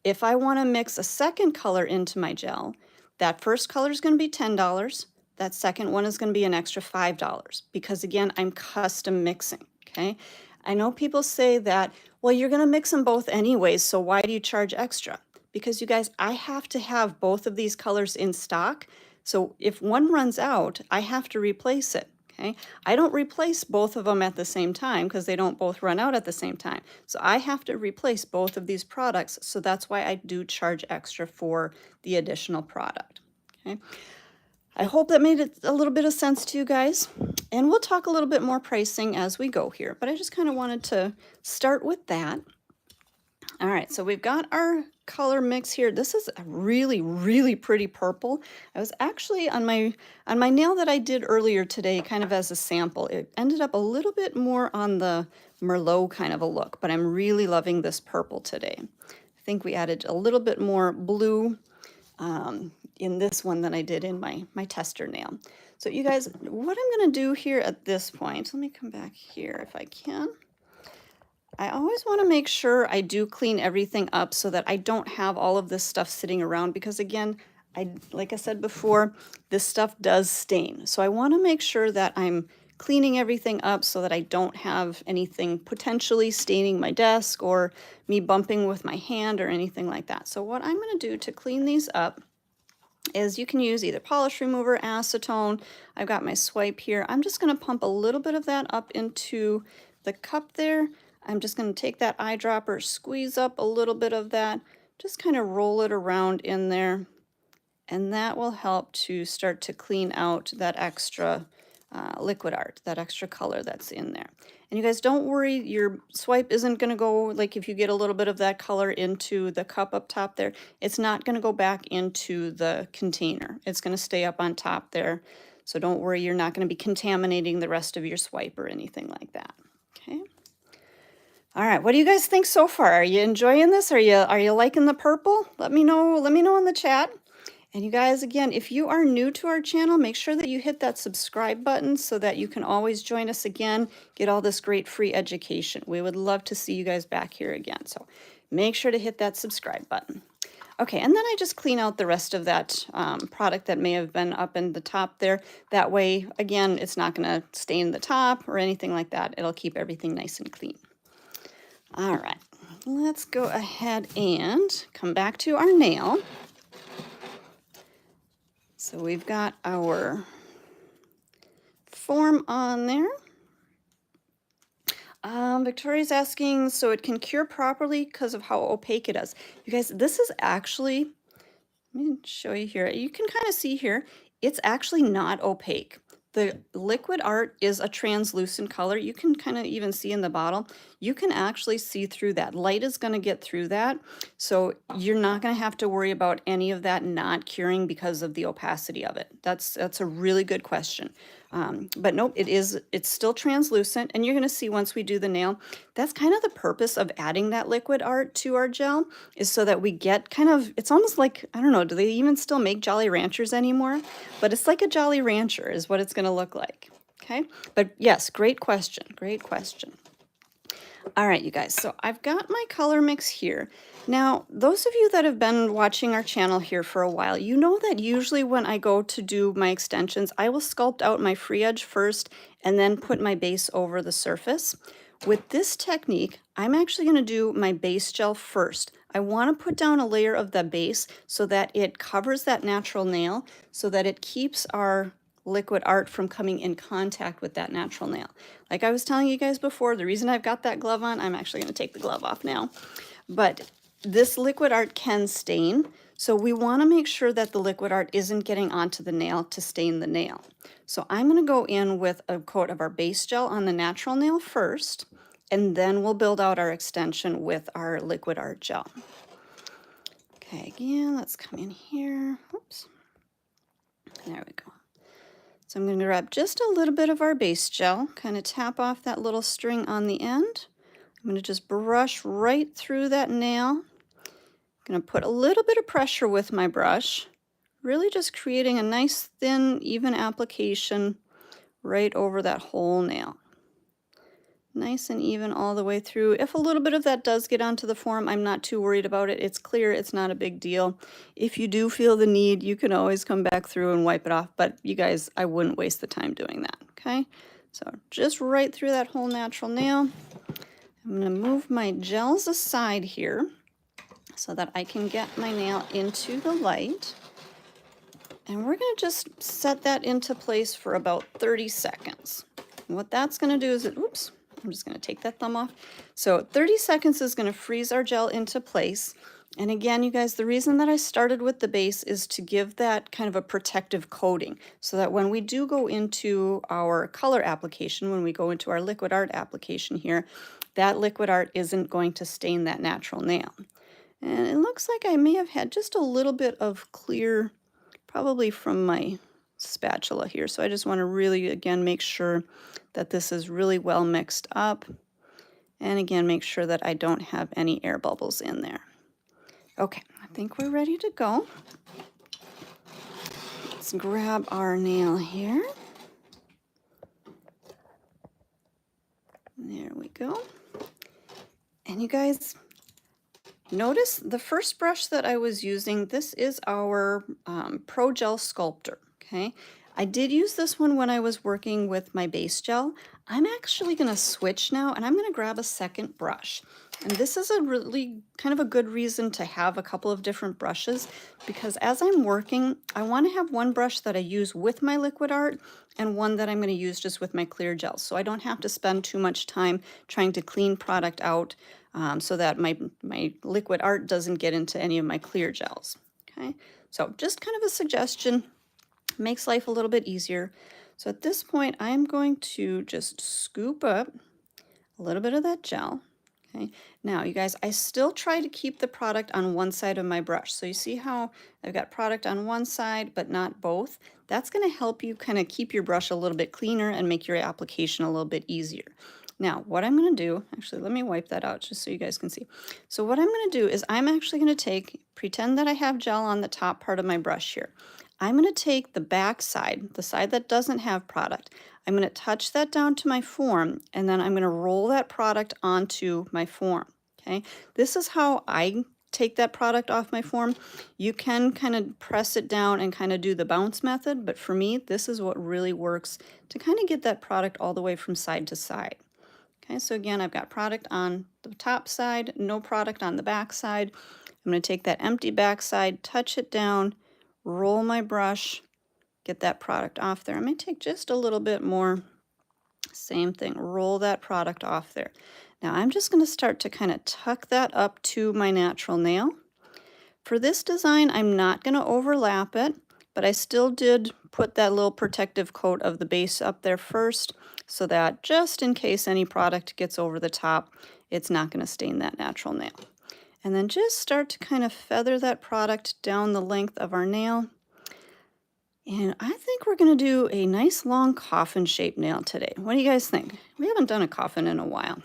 If I want to mix a second color into my gel, that first color is going to be $10. That second one is going to be an extra $5 because, again, I'm custom mixing. Okay, I know people say that, well, you're going to mix them both anyways, so why do you charge extra? Because, you guys, I have to have both of these colors in stock. So if one runs out, I have to replace it. Okay, I don't replace both of them at the same time because they don't both run out at the same time. So I have to replace both of these products. So that's why I do charge extra for the additional product. Okay, I hope that made it a little bit of sense to you guys. And we'll talk a little bit more pricing as we go here, but I just kind of wanted to start with that. All right, so we've got our color mix here. This is a really pretty purple. I was actually on my nail that I did earlier today, kind of as a sample. It ended up a little bit more on the Merlot kind of a look, but I'm really loving this purple today. I think we added a little bit more blue in this one than I did in my tester nail. So you guys, what I'm going to do here at this point, let me come back here if I can. I always want to make sure I do clean everything up so that I don't have all of this stuff sitting around because, again, like I said before, this stuff does stain. So I want to make sure that I'm cleaning everything up so that I don't have anything potentially staining my desk or me bumping with my hand or anything like that. So what I'm going to do to clean these up is you can use either polish remover, acetone. I've got my swipe here. I'm just going to pump a little bit of that up into the cup there. I'm just going to take that eyedropper, squeeze up a little bit of that just kind of roll it around in there, and that will help to start to clean out that extra liquid art, that extra color that's in there. And you guys, don't worry, your swipe isn't going to go, like if you get a little bit of that color into the cup up top there, it's not going to go back into the container. It's going to stay up on top there. So don't worry, you're not going to be contaminating the rest of your swipe or anything like that. Okay. All right, what do you guys think so far? Are you enjoying this? Are you liking the purple? Let me know in the chat. And you guys, again, if you are new to our channel, make sure that you hit that subscribe button so that you can always join us again, get all this great free education. We would love to see you guys back here again. So make sure to hit that subscribe button. Okay, and then I just clean out the rest of that product that may have been up in the top there. That way, again, it's not going to stain the top or anything like that. It'll keep everything nice and clean. All right, let's go ahead and come back to our nail. So we've got our form on there. Victoria's asking, so it can cure properly because of how opaque it is. You guys, this is actually, let me show you here. You can kind of see here, it's actually not opaque. The liquid art is a translucent color. You can kind of even see in the bottle. You can actually see through that. Light is going to get through that. So you're not going to have to worry about any of that not curing because of the opacity of it. That's a really good question. But nope, it's still translucent, and you're going to see once we do the nail, that's kind of the purpose of adding that liquid art to our gel, is so that we get kind of, it's almost like, I don't know, do they even still make Jolly Ranchers anymore? But it's like a Jolly Rancher is what it's going to look like. Okay, but yes, great question, great question. All right, you guys, so I've got my color mix here. Now, those of you that have been watching our channel here for a while, you know that usually when I go to do my extensions, I will sculpt out my free edge first and then put my base over the surface. With this technique, I'm actually going to do my base gel first. I want to put down a layer of the base so that it covers that natural nail, so that it keeps our liquid art from coming in contact with that natural nail. Like I was telling you guys before, the reason I've got that glove on, I'm actually going to take the glove off now, but this liquid art can stain, so we want to make sure that the liquid art isn't getting onto the nail to stain the nail. So I'm going to go in with a coat of our base gel on the natural nail first, and then we'll build out our extension with our liquid art gel. Okay, again, let's come in here. Oops. There we go. So I'm going to grab just a little bit of our base gel, kind of tap off that little string on the end. I'm going to just brush right through that nail. I'm going to put a little bit of pressure with my brush, really just creating a nice thin, even application right over that whole nail. Nice and even all the way through. If a little bit of that does get onto the form, I'm not too worried about it. It's clear, it's not a big deal. If you do feel the need, you can always come back through and wipe it off, but you guys, I wouldn't waste the time doing that, okay? So just right through that whole natural nail. I'm going to move my gels aside here so that I can get my nail into the light. And we're going to just set that into place for about 30 seconds. And what that's going to do is, oops, I'm just going to take that thumb off. So 30 seconds is going to freeze our gel into place. And again, you guys, the reason that I started with the base is to give that kind of a protective coating so that when we do go into our color application, when we go into our liquid art application here, that liquid art isn't going to stain that natural nail. And it looks like I may have had just a little bit of clear, probably from my spatula here. So I just want to really, again, make sure that this is really well mixed up. And again, make sure that I don't have any air bubbles in there. Okay, I think we're ready to go. Let's grab our nail here. There we go. And you guys, notice the first brush that I was using, this is our Pro Gel Sculptor, okay? I did use this one when I was working with my base gel. I'm actually going to switch now, and I'm going to grab a second brush. And this is a really kind of a good reason to have a couple of different brushes, because as I'm working, I want to have one brush that I use with my liquid art and one that I'm going to use just with my clear gels. So I don't have to spend too much time trying to clean product out so that my liquid art doesn't get into any of my clear gels. Okay, so just kind of a suggestion, makes life a little bit easier. So at this point, I'm going to just scoop up a little bit of that gel. Okay, now you guys, I still try to keep the product on one side of my brush. So you see how I've got product on one side, but not both? That's going to help you kind of keep your brush a little bit cleaner and make your application a little bit easier. Now, what I'm going to do, actually, let me wipe that out just so you guys can see. So what I'm going to do is I'm actually going to pretend that I have gel on the top part of my brush here. I'm going to take the back side, the side that doesn't have product. I'm going to touch that down to my form, and then I'm going to roll that product onto my form. Okay, this is how I take that product off my form. You can kind of press it down and kind of do the bounce method, but for me, this is what really works to kind of get that product all the way from side to side. Okay, so again, I've got product on the top side, no product on the back side. I'm going to take that empty back side, touch it down, roll my brush, get that product off there. I'm going to take just a little bit more. Same thing, roll that product off there. Now I'm just going to start to kind of tuck that up to my natural nail. For this design, I'm not going to overlap it, but I still did put that little protective coat of the base up there first, so that just in case any product gets over the top, it's not going to stain that natural nail. And then just start to kind of feather that product down the length of our nail. And I think we're going to do a nice long coffin-shaped nail today. What do you guys think? We haven't done a coffin in a while.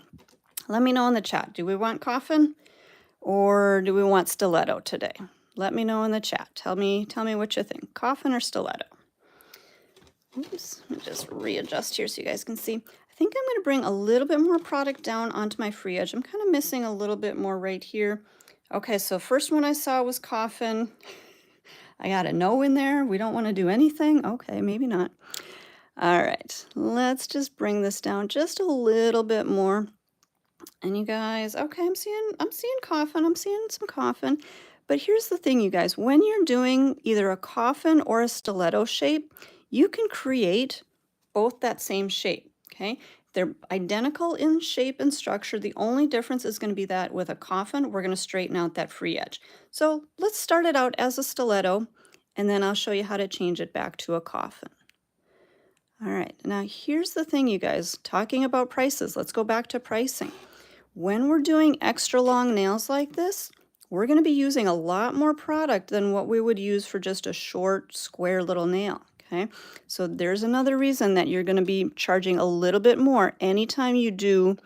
Let me know in the chat. Do we want coffin or do we want stiletto today? Let me know in the chat. Tell me what you think. Coffin or stiletto? Oops, let me just readjust here so you guys can see. I think I'm going to bring a little bit more product down onto my free edge. I'm kind of missing a little bit more right here. Okay, so first one I saw was coffin. I got a no in there. We don't want to do anything. Okay, maybe not. All right, let's just bring this down just a little bit more. And you guys, okay, I'm seeing coffin. I'm seeing some coffin. But here's the thing, you guys. When you're doing either a coffin or a stiletto shape, you can create both that same shape, okay? They're identical in shape and structure. The only difference is going to be that with a coffin, we're going to straighten out that free edge. So let's start it out as a stiletto, and then I'll show you how to change it back to a coffin. All right, now here's the thing, you guys. Talking about prices, let's go back to pricing. When we're doing extra long nails like this, we're going to be using a lot more product than what we would use for just a short, square little nail. Okay, so there's another reason that you're going to be charging a little bit more anytime you do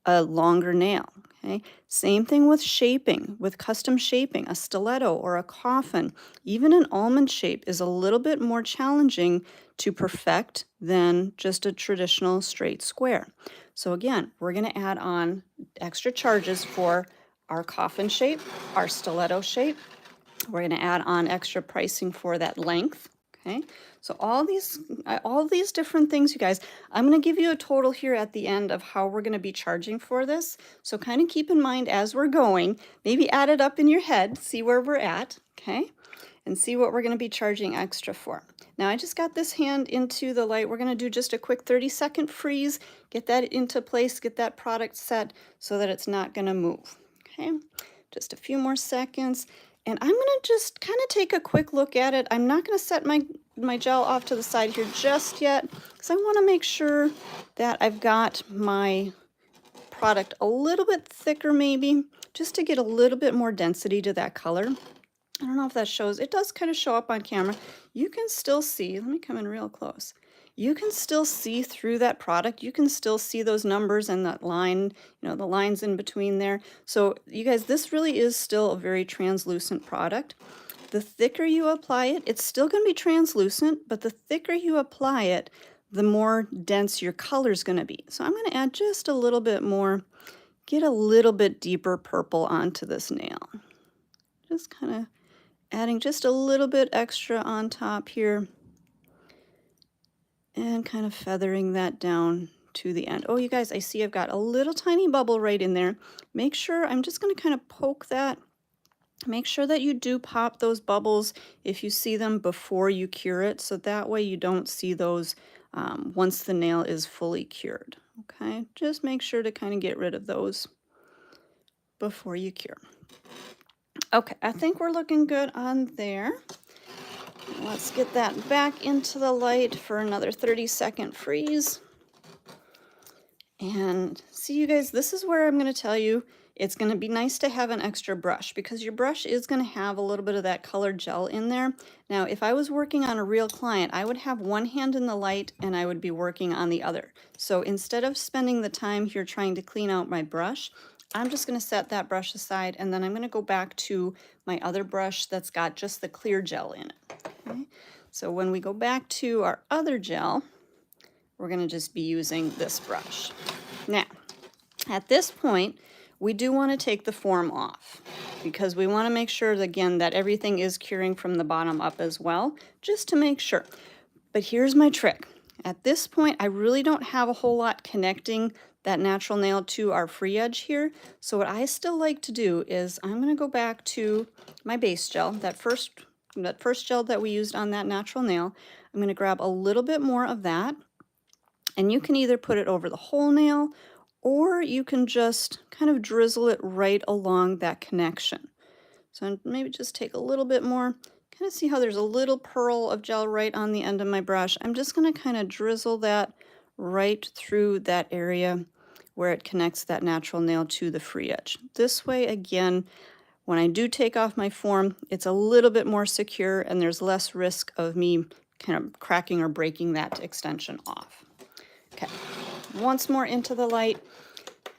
a longer nail. Okay, same thing with shaping, with custom shaping, a stiletto or a coffin. Even an almond shape is a little bit more challenging to perfect than just a traditional straight square. So again, we're going to add on extra charges for our coffin shape, our stiletto shape. We're going to add on extra pricing for that length. Okay, so all these different things, you guys, I'm going to give you a total here at the end of how we're going to be charging for this. So kind of keep in mind as we're going, maybe add it up in your head, see where we're at, okay, and see what we're going to be charging extra for. Now I just got this hand into the light. We're going to do just a quick 30-second freeze, get that into place, get that product set so that it's not going to move. Okay, just a few more seconds. And I'm going to just kind of take a quick look at it. I'm not going to set my gel off to the side here just yet because I want to make sure that I've got my product a little bit thicker maybe, just to get a little bit more density to that color. I don't know if that shows. It does kind of show up on camera. You can still see, let me come in real close. You can still see through that product. You can still see those numbers and that line, the lines in between there. So you guys, this really is still a very translucent product. The thicker you apply it, it's still going to be translucent, but the thicker you apply it, the more dense your color is going to be. So I'm going to add just a little bit more, get a little bit deeper purple onto this nail. Just kind of adding just a little bit extra on top here and kind of feathering that down to the end. Oh, you guys, I see I've got a little tiny bubble right in there. Make sure, I'm just going to kind of poke that. Make sure that you do pop those bubbles if you see them before you cure it, so that way you don't see those once the nail is fully cured. Okay, just make sure to kind of get rid of those before you cure. Okay, I think we're looking good on there. Let's get that back into the light for another 30-second freeze. And see, you guys, this is where I'm going to tell you it's going to be nice to have an extra brush, because your brush is going to have a little bit of that colored gel in there. Now, if I was working on a real client, I would have one hand in the light and I would be working on the other. So instead of spending the time here trying to clean out my brush, I'm just going to set that brush aside, and then I'm going to go back to my other brush that's got just the clear gel in it. Okay? So when we go back to our other gel, we're going to just be using this brush. Now, at this point, we do want to take the form off, because we want to make sure, again, that everything is curing from the bottom up as well, just to make sure. But here's my trick. At this point, I really don't have a whole lot connecting that natural nail to our free edge here. So what I still like to do is I'm going to go back to my base gel, that first gel that we used on that natural nail. I'm going to grab a little bit more of that, and you can either put it over the whole nail, or you can just kind of drizzle it right along that connection. So maybe just take a little bit more. Kind of see how there's a little pearl of gel right on the end of my brush. I'm just going to kind of drizzle that right through that area where it connects that natural nail to the free edge. This way, again, when I do take off my form, it's a little bit more secure and there's less risk of me kind of cracking or breaking that extension off. Okay, once more into the light.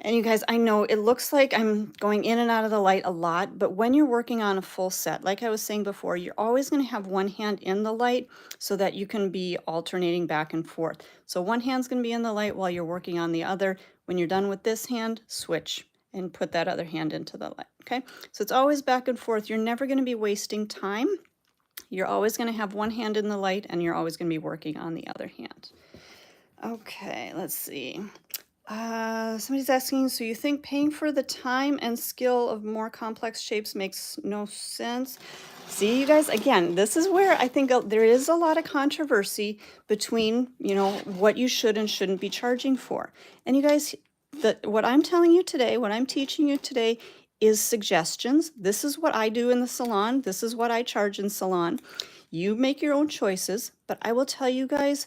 And you guys, I know it looks like I'm going in and out of the light a lot, but when you're working on a full set, like I was saying before, you're always going to have one hand in the light so that you can be alternating back and forth. So one hand's going to be in the light while you're working on the other. When you're done with this hand, switch and put that other hand into the light, okay? So it's always back and forth. You're never going to be wasting time. You're always going to have one hand in the light, and you're always going to be working on the other hand. Okay, let's see. Somebody's asking, so you think paying for the time and skill of more complex shapes makes no sense? See, you guys, again, this is where I think there is a lot of controversy between, you know, what you should and shouldn't be charging for. And you guys, what I'm telling you today, what I'm teaching you today is suggestions. This is what I do in the salon. This is what I charge in salon. You make your own choices, but I will tell you guys,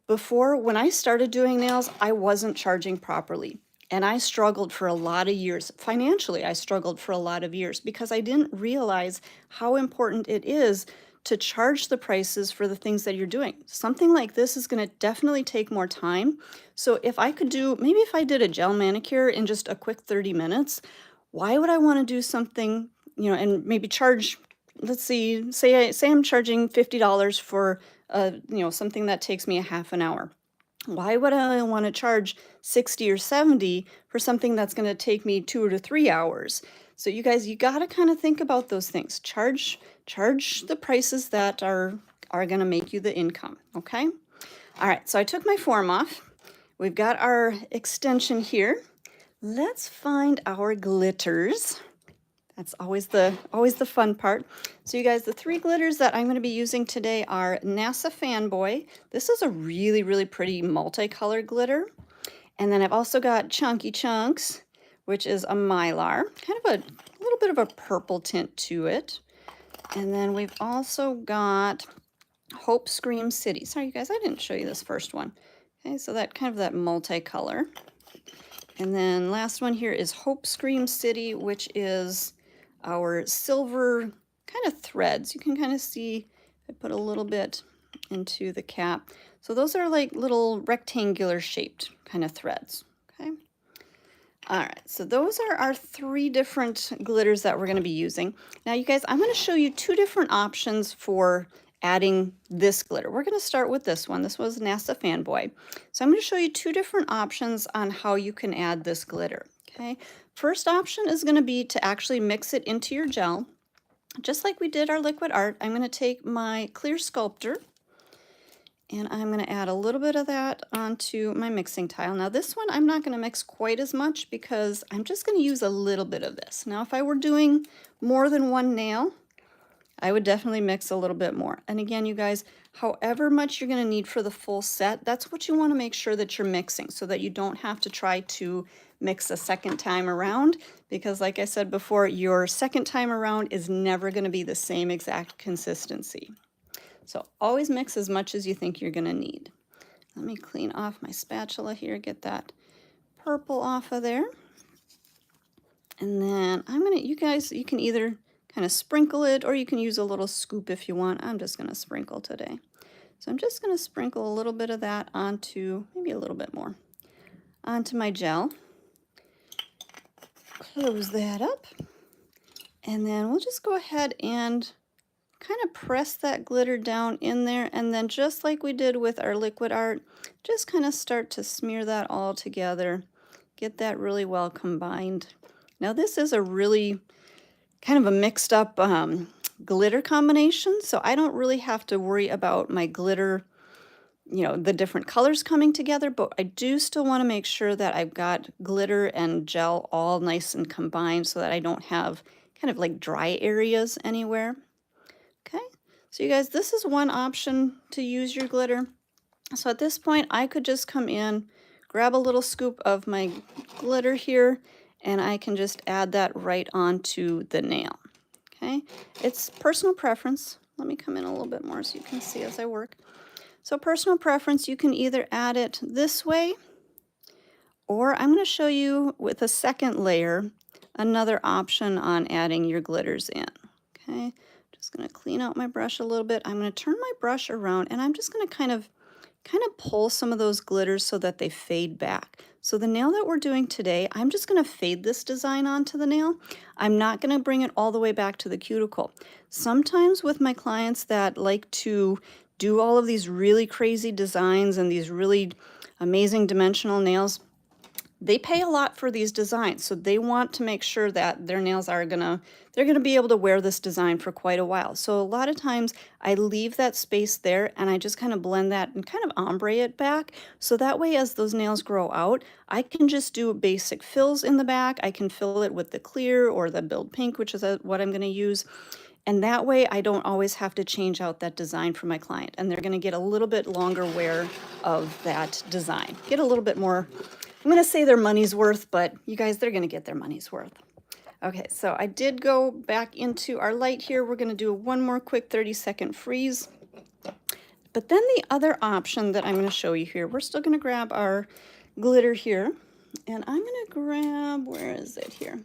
before, when I started doing nails, I wasn't charging properly. And I struggled for a lot of years. Financially, I struggled for a lot of years because I didn't realize how important it is to charge the prices for the things that you're doing. Something like this is going to definitely take more time. So if I could do, maybe if I did a gel manicure in just a quick 30 minutes, why would I want to do something, you know, and maybe charge, let's see, say I'm charging $50 for you know, something that takes me a half an hour. Why would I want to charge 60 or 70 for something that's going to take me 2 to 3 hours? So you guys, you got to kind of think about those things. Charge the prices that are going to make you the income, okay? All right, so I took my form off. We've got our extension here. Let's find our glitters. That's always the fun part. So you guys, the 3 glitters that I'm going to be using today are NASA Fanboy. This is a really, really pretty multicolored glitter. And then I've also got Chunky Chunks, which is a Mylar, kind of a little bit of a purple tint to it. And then we've also got Hope Scream City. Sorry, you guys, I didn't show you this first one. Okay, so that kind of that multicolor. And then last one here is Hope Scream City, which is our silver kind of threads. You can kind of see I put a little bit into the cap. So those are like little rectangular shaped kind of threads. Okay. All right, so those are our 3 different glitters that we're going to be using. Now you guys, I'm going to show you 2 different options for adding this glitter. We're going to start with this one. This was NASA Fanboy. So I'm going to show you 2 different options on how you can add this glitter. Okay. First option is going to be to actually mix it into your gel. Just like we did our liquid art, I'm going to take my clear Sculptor And I'm going to add a little bit of that onto my mixing tile. Now this one I'm not going to mix quite as much because I'm just going to use a little bit of this. Now if I were doing more than one nail, I would definitely mix a little bit more. And again, you guys, however much you're going to need for the full set, that's what you want to make sure that you're mixing so that you don't have to try to mix a second time around, because like I said before, your second time around is never going to be the same exact consistency. So always mix as much as you think you're going to need. Let me clean off my spatula here, get that purple off of there. And then I'm going to, you guys, you can either kind of sprinkle it or you can use a little scoop if you want. I'm just going to sprinkle today. So I'm just going to sprinkle a little bit of that onto, maybe a little bit more, onto my gel. Close that up. And then we'll just go ahead and kind of press that glitter down in there, and then just like we did with our liquid art, just kind of start to smear that all together, get that really well combined. Now this is a really kind of a mixed up glitter combination, so I don't really have to worry about my glitter, you know, the different colors coming together, but I do still want to make sure that I've got glitter and gel all nice and combined so that I don't have kind of like dry areas anywhere. Okay, so you guys, this is one option to use your glitter. So at this point, I could just come in, grab a little scoop of my glitter here, and I can just add that right onto the nail. Okay, it's personal preference. Let me come in a little bit more so you can see as I work. So personal preference, you can either add it this way, or I'm going to show you with a second layer, another option on adding your glitters in. Okay. Just going to clean out my brush a little bit. I'm going to turn my brush around and I'm just going to kind of pull some of those glitters so that they fade back. So the nail that we're doing today, I'm just going to fade this design onto the nail. I'm not going to bring it all the way back to the cuticle. Sometimes with my clients that like to do all of these really crazy designs and these really amazing dimensional nails, they pay a lot for these designs, so they want to make sure that their nails are they're gonna be able to wear this design for quite a while. So a lot of times I leave that space there and I just kind of blend that and kind of ombre it back. So that way as those nails grow out, I can just do basic fills in the back. I can fill it with the clear or the Build Pink, which is what I'm gonna use. And that way I don't always have to change out that design for my client. And they're gonna get a little bit longer wear of that design. Get a little bit more, I'm going to say their money's worth, but you guys, they're going to get their money's worth. Okay, so I did go back into our light here. We're going to do one more quick 30-second freeze. But then the other option that I'm going to show you here, we're still going to grab our glitter here. And I'm going to grab, where is it here?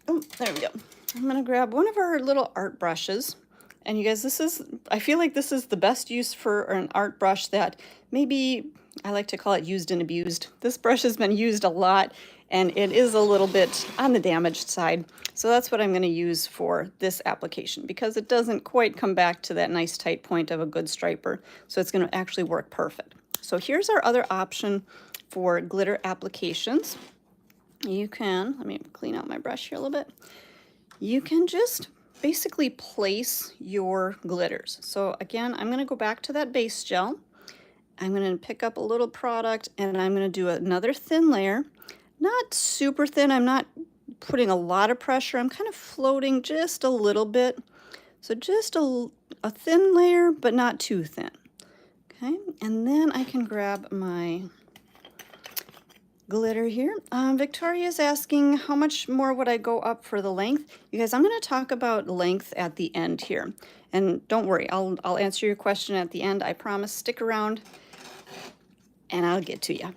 Oh, there we go. I'm going to grab one of our little art brushes. And you guys, I feel like this is the best use for an art brush that maybe, I like to call it used and abused. This brush has been used a lot and it is a little bit on the damaged side. So that's what I'm going to use for this application because it doesn't quite come back to that nice tight point of a good striper. So it's going to actually work perfect. So here's our other option for glitter applications. You can, let me clean out my brush here a little bit. You can just basically place your glitters. So again, I'm going to go back to that base gel. I'm going to pick up a little product and I'm going to do another thin layer. Not super thin. I'm not putting a lot of pressure. I'm kind of floating just a little bit. So just a thin layer, but not too thin. Okay, and then I can grab my glitter here. Victoria is asking how much more would I go up for the length? You guys, I'm going to talk about length at the end here. And don't worry, I'll answer your question at the end. I promise. Stick around and I'll get to you.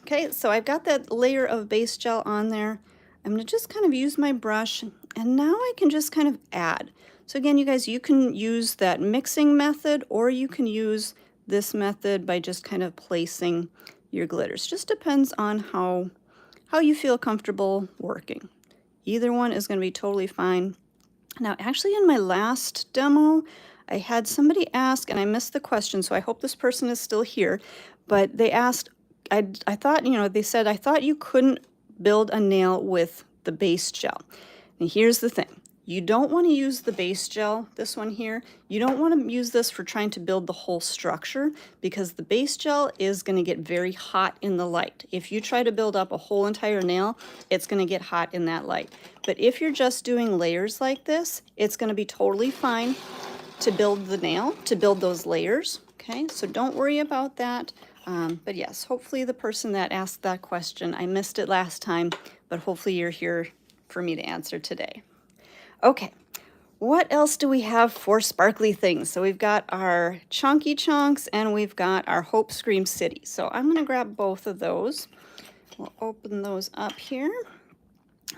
Okay, so I've got that layer of base gel on there. I'm going to just kind of use my brush and now I can just kind of add. So again, you guys, you can use that mixing method or you can use this method by just kind of placing your glitters. Just depends on how you feel comfortable working. Either one is going to be totally fine. Now, actually in my last demo, I had somebody ask, and I missed the question, so I hope this person is still here, but they asked, I thought, you know, they said, I thought you couldn't build a nail with the base gel. And here's the thing. You don't want to use the base gel, this one here. You don't want to use this for trying to build the whole structure because the base gel is going to get very hot in the light. If you try to build up a whole entire nail, it's going to get hot in that light. But if you're just doing layers like this, it's going to be totally fine to build the nail, to build those layers. Okay, so don't worry about that. But yes, hopefully the person that asked that question, I missed it last time, but hopefully you're here for me to answer today. Okay, what else do we have for sparkly things? So we've got our chunky chunks and we've got our Hope Scream City. So I'm going to grab both of those. We'll open those up here.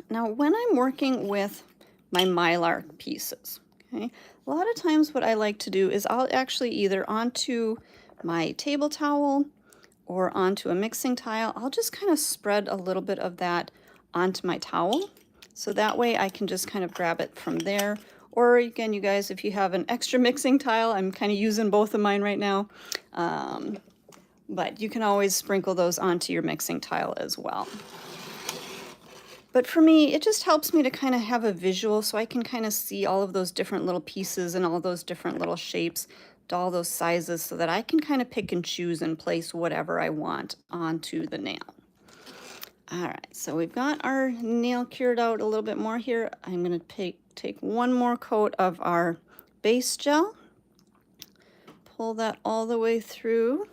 Now when I'm working with my Mylar pieces, okay, a lot of times what I like to do is I'll actually either onto my table towel or onto a mixing tile, I'll just kind of spread a little bit of that onto my towel. So that way I can just kind of grab it from there. Or again, you guys, if you have an extra mixing tile, I'm kind of using both of mine right now. But you can always sprinkle those onto your mixing tile as well. But for me, it just helps me to kind of have a visual so I can kind of see all of those different little pieces and all those different little shapes, all those sizes, so that I can kind of pick and choose and place whatever I want onto the nail. All right, so we've got our nail cured out a little bit more here. I'm going to take one more coat of our base gel, pull that all the way through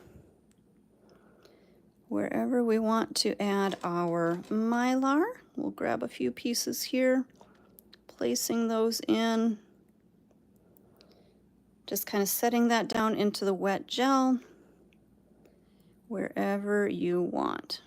wherever we want to add our Mylar. We'll grab a few pieces here, placing those in, just kind of setting that down into the wet gel wherever you want.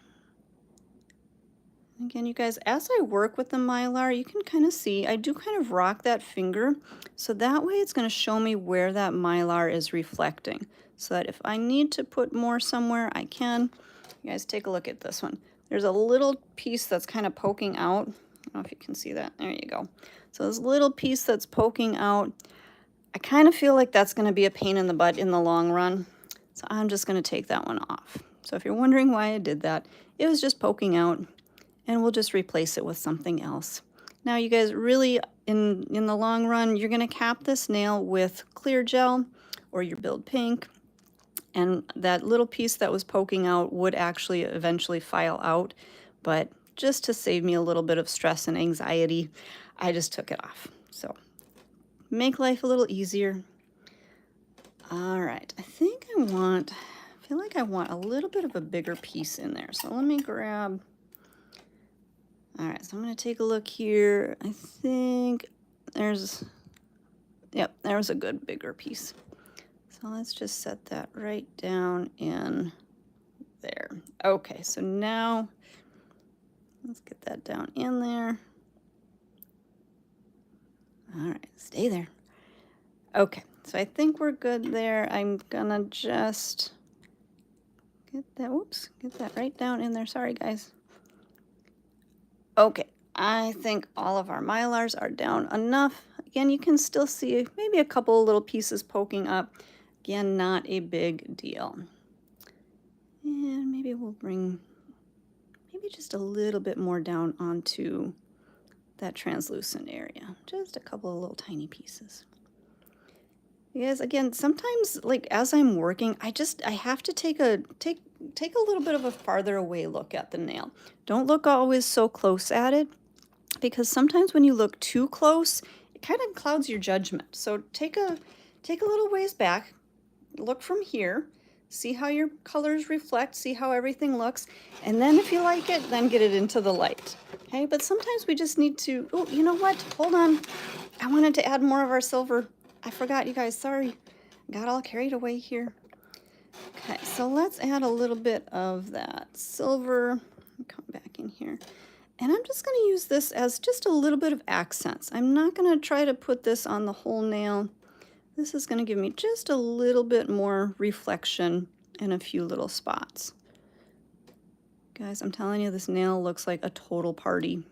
Again, you guys, as I work with the Mylar, you can kind of see, I do kind of rock that finger, so that way it's going to show me where that Mylar is reflecting, so that if I need to put more somewhere, I can. You guys take a look at this one. There's a little piece that's kind of poking out. I don't know if you can see that. There you go. So this little piece that's poking out, I kind of feel like that's going to be a pain in the butt in the long run, so I'm just going to take that one off. So if you're wondering why I did that, it was just poking out, and we'll just replace it with something else. Now you guys, really in the long run, you're going to cap this nail with clear gel or your Build Pink, and that little piece that was poking out would actually eventually file out, but just to save me a little bit of stress and anxiety, I just took it off. So make life a little easier. All right, I feel like I want a little bit of a bigger piece in there. So let me grab. All right, so I'm going to take a look here. I think there's a good bigger piece. So let's just set that right down in there. Okay, so now let's get that down in there. All right, stay there. Okay, so I think we're good there. I'm gonna just get that right down in there. Sorry, guys. Okay, I think all of our Mylars are down enough. Again, you can still see maybe a couple of little pieces poking up. Again, not a big deal. And maybe we'll bring just a little bit more down onto that translucent area. Just a couple of little tiny pieces. Because again, sometimes like as I'm working, I have to take a little bit of a farther away look at the nail. Don't look always so close at it, because sometimes when you look too close, it kind of clouds your judgment. So take a little ways back, look from here, see how your colors reflect, see how everything looks, and then if you like it, then get it into the light. Okay, but sometimes we just need to, oh, you know what? Hold on. I wanted to add more of our silver. I forgot, you guys, sorry. Got all carried away here. Okay, so let's add a little bit of that silver. Come back in here. And I'm just going to use this as just a little bit of accents. I'm not going to try to put this on the whole nail. This is going to give me just a little bit more reflection in a few little spots. Guys, I'm telling you, this nail looks like a total party.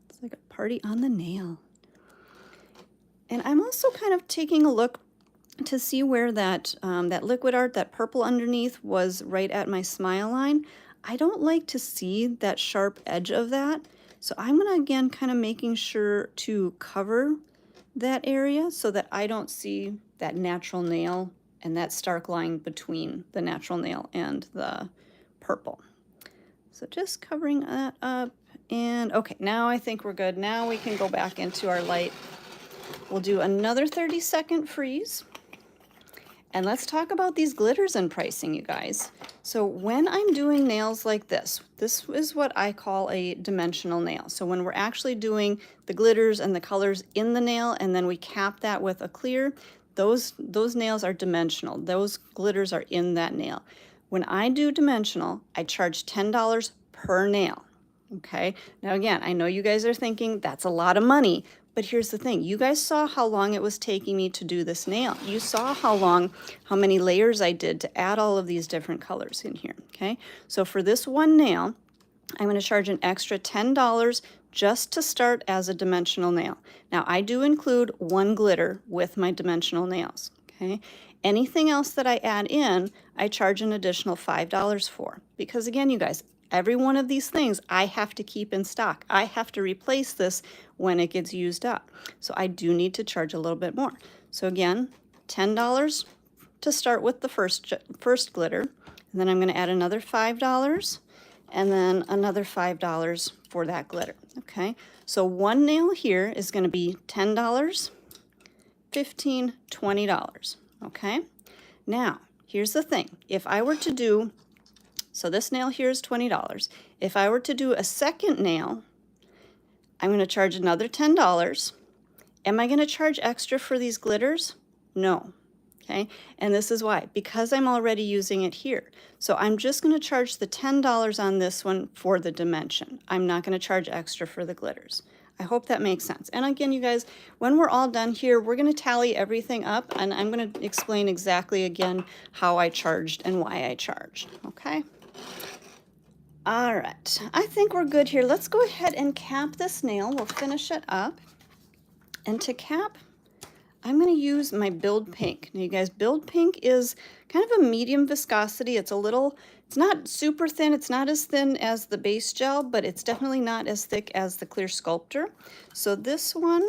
It's like a party on the nail. And I'm also kind of taking a look to see where that liquid art, that purple underneath, was right at my smile line. I don't like to see that sharp edge of that. So I'm going to, again, kind of making sure to cover that area so that I don't see that natural nail and that stark line between the natural nail and the purple. So just covering that up, and okay, now I think we're good. Now we can go back into our light. We'll do another 30-second freeze. And let's talk about these glitters and pricing, you guys. So when I'm doing nails like this is what I call a dimensional nail. So when we're actually doing the glitters and the colors in the nail, and then we cap that with a clear, those nails are dimensional. Those glitters are in that nail. When I do dimensional, I charge $10 per nail. Okay, now again, I know you guys are thinking that's a lot of money, but here's the thing. You guys saw how long it was taking me to do this nail. You saw how many layers I did to add all of these different colors in here, okay? So for this one nail, I'm going to charge an extra $10 just to start as a dimensional nail. Now, I do include one glitter with my dimensional nails, okay? Anything else that I add in, I charge an additional $5 for. Because again, you guys, every one of these things I have to keep in stock. I have to replace this when it gets used up. So I do need to charge a little bit more. So again, $10 to start with the first glitter. And then I'm going to add another $5 and then another $5 for that glitter. Okay, so one nail here is going to be $10, $15, $20. Okay, now here's the thing. If I were to do, so this nail here is $20. If I were to do a second nail, I'm going to charge another $10. Am I going to charge extra for these glitters? No. Okay, and this is why, because I'm already using it here. So I'm just going to charge the $10 on this one for the dimension. I'm not going to charge extra for the glitters. I hope that makes sense. And again, you guys, when we're all done here, we're going to tally everything up, and I'm going to explain exactly again how I charged and why I charged. Okay. All right, I think we're good here. Let's go ahead and cap this nail. We'll finish it up. And to cap, I'm going to use my Build Pink. Now, you guys, Build Pink is kind of a medium viscosity. It's not super thin. It's not as thin as the base gel, but it's definitely not as thick as the clear Sculptor. So this one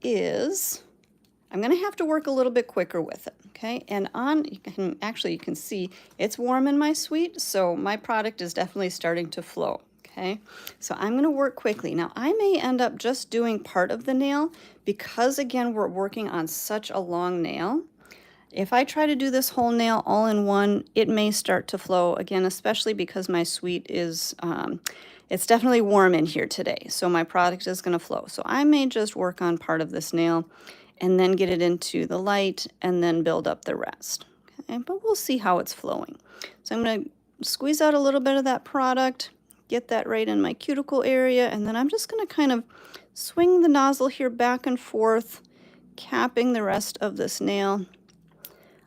is, I'm going to have to work a little bit quicker with it, okay? And you can see it's warm in my suite, so my product is definitely starting to flow, okay? So I'm going to work quickly. Now, I may end up just doing part of the nail because, again, we're working on such a long nail. If I try to do this whole nail all in one, it may start to flow, again, especially because my suite is, it's definitely warm in here today, so my product is going to flow. So I may just work on part of this nail and then get it into the light and then build up the rest. Okay, but we'll see how it's flowing. So I'm going to squeeze out a little bit of that product, get that right in my cuticle area, and then I'm just going to kind of swing the nozzle here back and forth, capping the rest of this nail.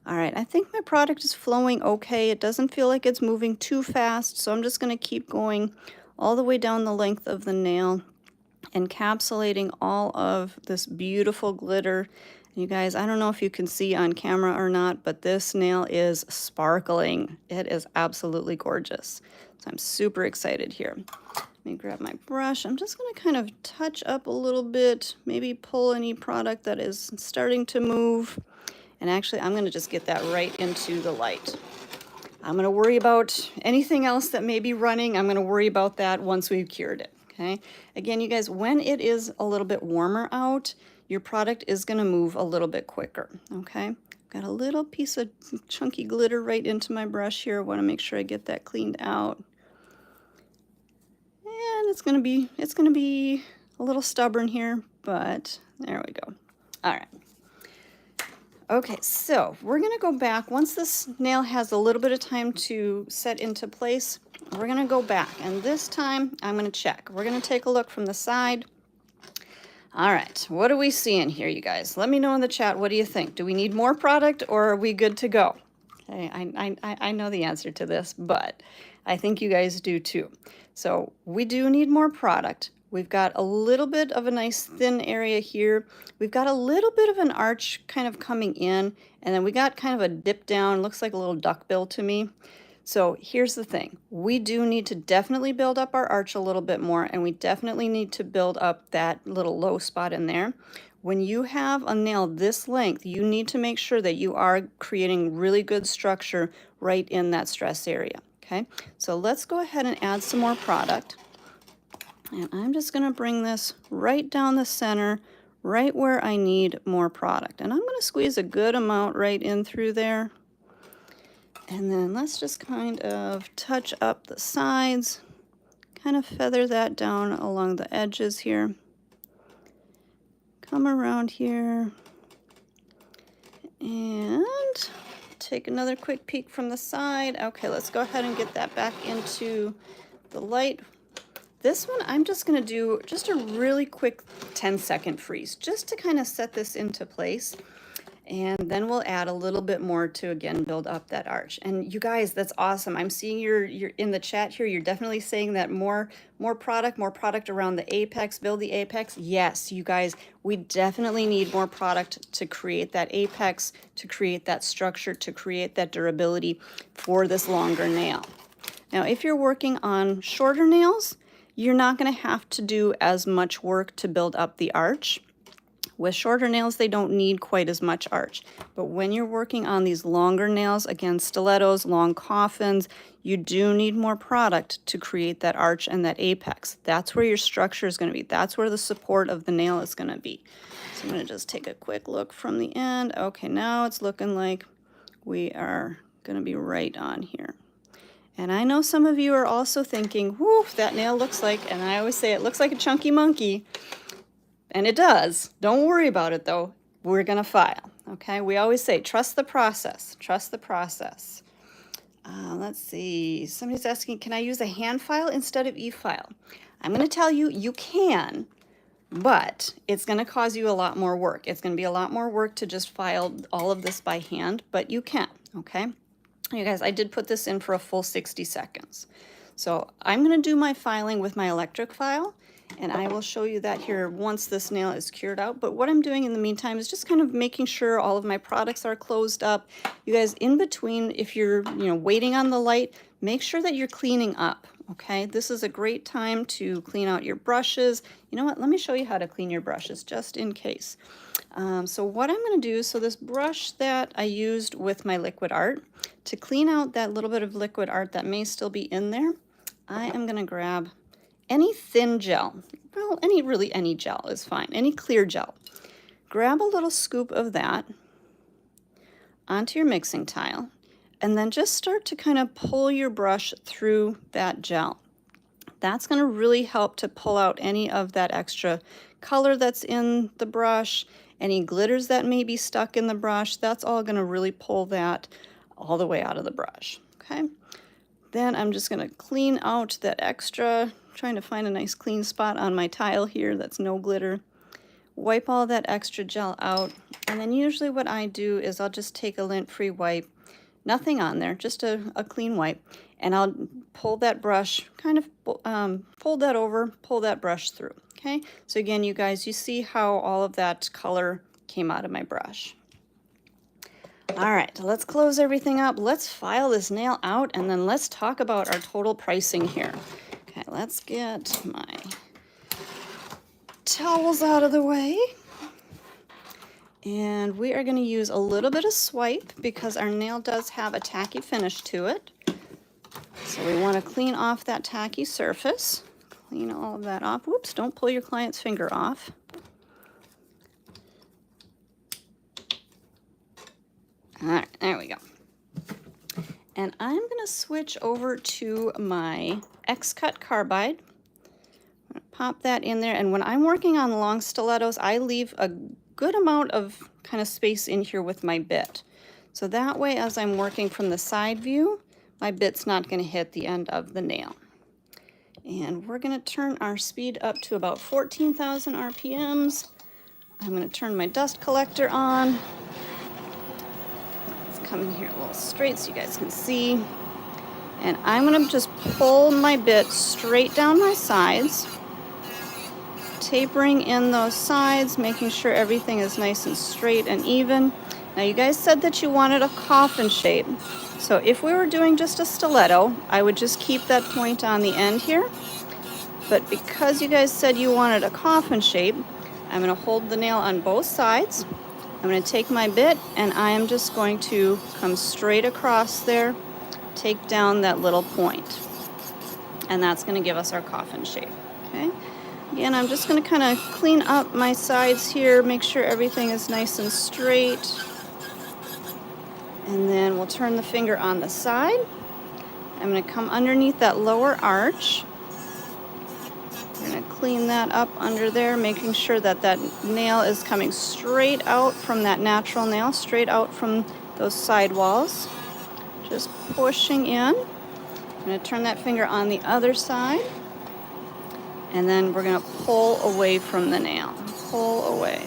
All right, I think my product is flowing okay. It doesn't feel like it's moving too fast, so I'm just going to keep going all the way down the length of the nail, encapsulating all of this beautiful glitter. You guys, I don't know if you can see on camera or not, but this nail is sparkling. It is absolutely gorgeous. So I'm super excited here. Let me grab my brush. I'm just going to kind of touch up a little bit, maybe pull any product that is starting to move. And actually, I'm going to just get that right into the light. I'm going to worry about anything else that may be running. I'm going to worry about that once we've cured it. Okay. Again, you guys, when it is a little bit warmer out, your product is going to move a little bit quicker. Okay. Got a little piece of chunky glitter right into my brush here. I want to make sure I get that cleaned out. And it's going to be a little stubborn here, but there we go. All right. Okay, so we're going to go back. Once this nail has a little bit of time to set into place, we're going to go back. And this time, I'm going to check. We're going to take a look from the side. All right, what are we seeing here, you guys? Let me know in the chat, what do you think? Do we need more product, or are we good to go? Okay, I know the answer to this, but I think you guys do too. So we do need more product. We've got a little bit of a nice thin area here. We've got a little bit of an arch kind of coming in, and then we got kind of a dip down. Looks like a little duckbill to me. So here's the thing. We do need to definitely build up our arch a little bit more, and we definitely need to build up that little low spot in there. when you have a nail this length, you need to make sure that you are creating really good structure right in that stress area, okay? So let's go ahead and add some more product. And I'm just going to bring this right down the center, right where I need more product. And I'm going to squeeze a good amount right in through there. And then let's just kind of touch up the sides, kind of feather that down along the edges here. Come around here and take another quick peek from the side. Okay, let's go ahead and get that back into the light. This one, I'm just going to do just a really quick 10-second freeze just to kind of set this into place. And then we'll add a little bit more to, again, build up that arch. And you guys, that's awesome. I'm seeing you're in the chat here. You're definitely saying that more product around the apex, build the apex. Yes, you guys, we definitely need more product to create that apex, to create that structure, to create that durability for this longer nail. Now, if you're working on shorter nails, you're not going to have to do as much work to build up the arch. With shorter nails, they don't need quite as much arch. But when you're working on these longer nails, again, stilettos, long coffins, you do need more product to create that arch and that apex. That's where your structure is going to be. That's where the support of the nail is going to be. So I'm going to just take a quick look from the end. Okay, now it's looking like we are going to be right on here. And I know some of you are also thinking, whoo, that nail looks like, and I always say it looks like a chunky monkey. And it does. Don't worry about it, though. We're going to file, okay? We always say, trust the process. Trust the process. Let's see. Somebody's asking, can I use a hand file instead of e-file? I'm going to tell you, you can, but it's going to cause you a lot more work. It's going to be a lot more work to just file all of this by hand, but you can, okay? You guys, I did put this in for a full 60 seconds. So I'm going to do my filing with my electric file. And I will show you that here once this nail is cured out. But what I'm doing in the meantime is just kind of making sure all of my products are closed up. You guys, in between, if you're waiting on the light, make sure that you're cleaning up, okay? This is a great time to clean out your brushes. You know what? Let me show you how to clean your brushes just in case. So what I'm going to do, so this brush that I used with my liquid art, to clean out that little bit of liquid art that may still be in there, I am going to grab any thin gel. Well, any gel is fine. Any clear gel. Grab a little scoop of that onto your mixing tile, and then just start to kind of pull your brush through that gel. That's going to really help to pull out any of that extra color that's in the brush, any glitters that may be stuck in the brush. That's all going to really pull that all the way out of the brush, okay? Then I'm just going to clean out that extra, trying to find a nice clean spot on my tile here that's no glitter. Wipe all that extra gel out, and then usually what I do is I'll just take a lint-free wipe, nothing on there, just a clean wipe, and I'll pull that brush, kind of fold that over, pull that brush through, okay? So again, you guys, you see how all of that color came out of my brush. All right, let's close everything up. Let's file this nail out, and then let's talk about our total pricing here. Okay, let's get my towels out of the way. And we are going to use a little bit of swipe because our nail does have a tacky finish to it. So we want to clean off that tacky surface. Clean all of that off. Whoops, don't pull your client's finger off. All right, there we go. And I'm going to switch over to my X-Cut carbide. I'm going to pop that in there. And when I'm working on long stilettos, I leave a good amount of kind of space in here with my bit. So that way, as I'm working from the side view, my bit's not going to hit the end of the nail. And we're going to turn our speed up to about 14,000 RPMs. I'm going to turn my dust collector on. Come in here a little straight so you guys can see. And I'm going to just pull my bit straight down my sides, tapering in those sides, making sure everything is nice and straight and even. Now you guys said that you wanted a coffin shape. So if we were doing just a stiletto, I would just keep that point on the end here. But because you guys said you wanted a coffin shape, I'm going to hold the nail on both sides. I'm going to take my bit and I am just going to come straight across there, take down that little point. And that's going to give us our coffin shape. Okay. Again, I'm just going to kind of clean up my sides here, make sure everything is nice and straight. And then we'll turn the finger on the side. I'm going to come underneath that lower arch. I'm going to clean that up under there, making sure that that nail is coming straight out from that natural nail, straight out from those side walls. Just pushing in. I'm going to turn that finger on the other side. And then we're going to pull away from the nail. Pull away.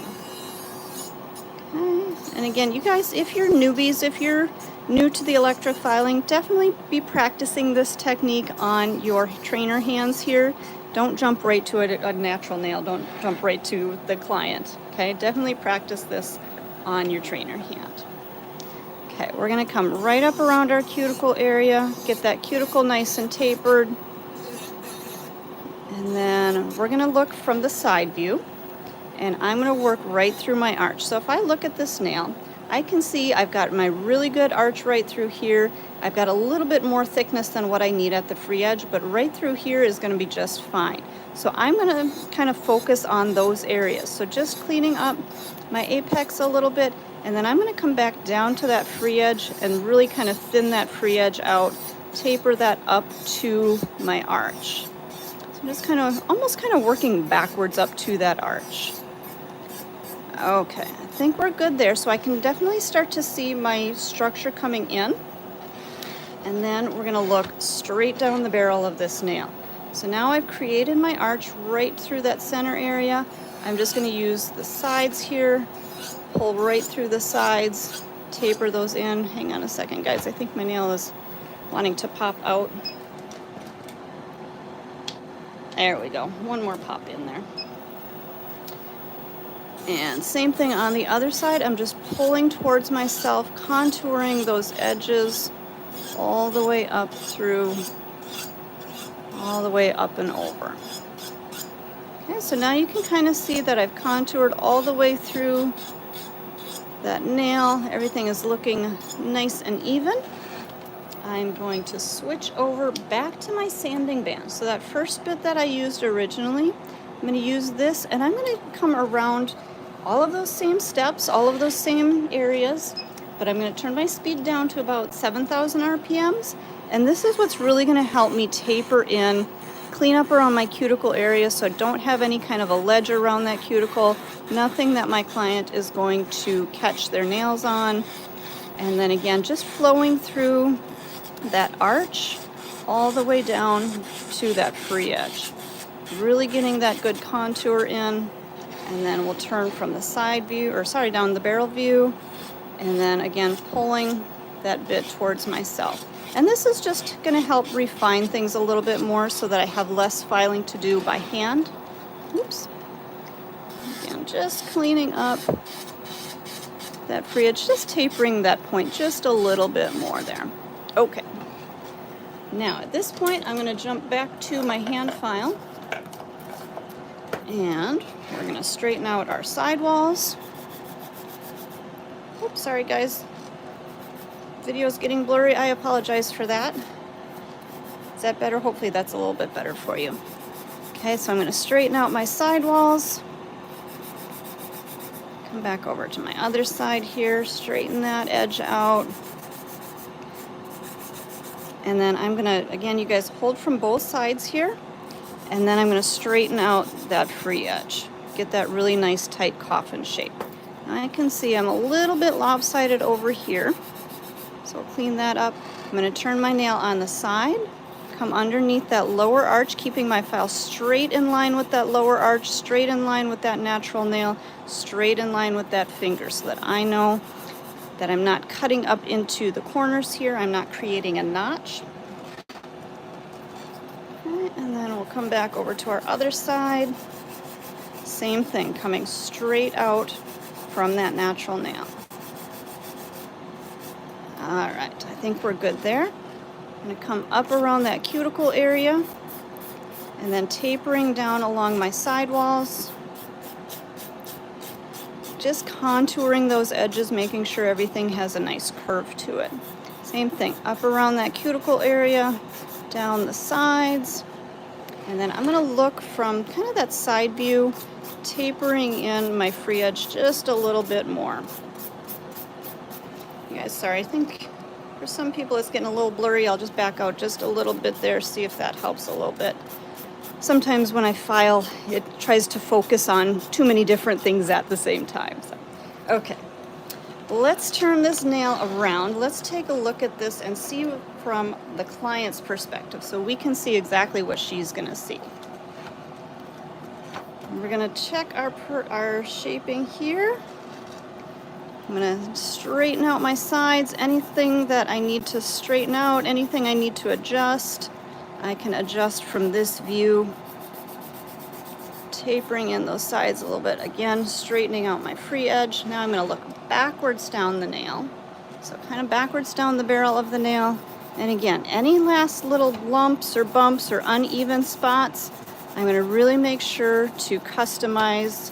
Okay. And again, you guys, if you're newbies, if you're new to the electrofiling, definitely be practicing this technique on your trainer hands here. Don't jump right to a natural nail. Don't jump right to the client. Okay, definitely practice this on your trainer hand. Okay, we're going to come right up around our cuticle area, get that cuticle nice and tapered. And then we're going to look from the side view, and I'm going to work right through my arch. So if I look at this nail, I can see I've got my really good arch right through here. I've got a little bit more thickness than what I need at the free edge, but right through here is going to be just fine. So I'm going to kind of focus on those areas. So just cleaning up my apex a little bit, and then I'm going to come back down to that free edge and really kind of thin that free edge out, taper that up to my arch. So I'm just kind of, almost kind of working backwards up to that arch. Okay, I think we're good there. So I can definitely start to see my structure coming in. And then we're going to look straight down the barrel of this nail. So now I've created my arch right through that center area. I'm just going to use the sides here, pull right through the sides, taper those in. Hang on a second, guys. I think my nail is wanting to pop out. There we go. One more pop in there. And same thing on the other side. I'm just pulling towards myself, contouring those edges all the way up through, all the way up and over. Okay, so now you can kind of see that I've contoured all the way through that nail. Everything is looking nice and even. I'm going to switch over back to my sanding band. So that first bit that I used originally, I'm going to use this, and I'm going to come around all of those same steps, all of those same areas, but I'm going to turn my speed down to about 7,000 RPMs, and this is what's really going to help me taper in, clean up around my cuticle area so I don't have any kind of a ledge around that cuticle, nothing that my client is going to catch their nails on. And then again, just flowing through that arch all the way down to that free edge. Really getting that good contour in, and then we'll turn from the side view, or sorry, down the barrel view, and then again pulling that bit towards myself. And this is just going to help refine things a little bit more so that I have less filing to do by hand. Oops. Again, just cleaning up that free edge, just tapering that point just a little bit more there. Okay. Now at this point, I'm going to jump back to my hand file. And we're going to straighten out our sidewalls. Oops, sorry guys. Video's getting blurry. I apologize for that. Is that better? Hopefully that's a little bit better for you. Okay, so I'm going to straighten out my sidewalls. Come back over to my other side here, straighten that edge out. And then I'm going to, again, you guys hold from both sides here. And then I'm going to straighten out that free edge. Get that really nice tight coffin shape. I can see I'm a little bit lopsided over here. So I'll clean that up. I'm going to turn my nail on the side, come underneath that lower arch, keeping my file straight in line with that lower arch, straight in line with that natural nail, straight in line with that finger, so that I know that I'm not cutting up into the corners here. I'm not creating a notch. Okay, and then we'll come back over to our other side. Same thing, coming straight out from that natural nail. All right, I think we're good there. I'm going to come up around that cuticle area and then tapering down along my sidewalls. just contouring those edges, making sure everything has a nice curve to it. Same thing, up around that cuticle area, down the sides. And then I'm gonna look from kind of that side view, tapering in my free edge just a little bit more. You guys, sorry, I think for some people it's getting a little blurry. I'll just back out just a little bit there, see if that helps a little bit. Sometimes when I file, it tries to focus on too many different things at the same time. So, okay, let's turn this nail around. Let's take a look at this and see from the client's perspective so we can see exactly what she's gonna see. We're gonna check our shaping here. I'm gonna straighten out my sides. Anything that I need to straighten out, anything I need to adjust, I can adjust from this view, tapering in those sides a little bit. Again, straightening out my free edge. Now I'm going to look backwards down the nail. So kind of backwards down the barrel of the nail. And again, any last little lumps or bumps or uneven spots, I'm going to really make sure to customize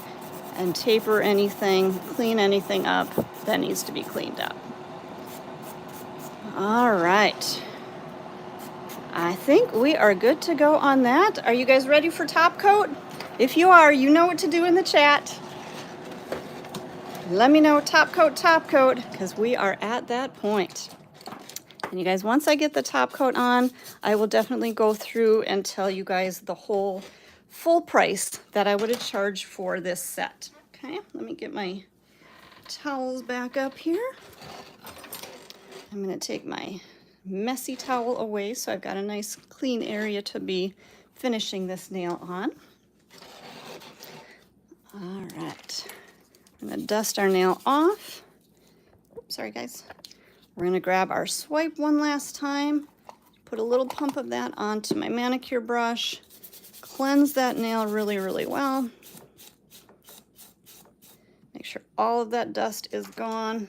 and taper anything, clean anything up that needs to be cleaned up. All right. I think we are good to go on that. Are you guys ready for top coat? If you are, you know what to do in the chat. Let me know top coat, because we are at that point. And you guys, once I get the top coat on, I will definitely go through and tell you guys the whole full price that I would have charged for this set. Okay, let me get my towels back up here. I'm going to take my messy towel away so I've got a nice clean area to be finishing this nail on. All right, I'm going to dust our nail off. Oops, sorry guys. We're going to grab our swipe one last time, put a little pump of that onto my manicure brush, cleanse that nail really, really well. Make sure all of that dust is gone.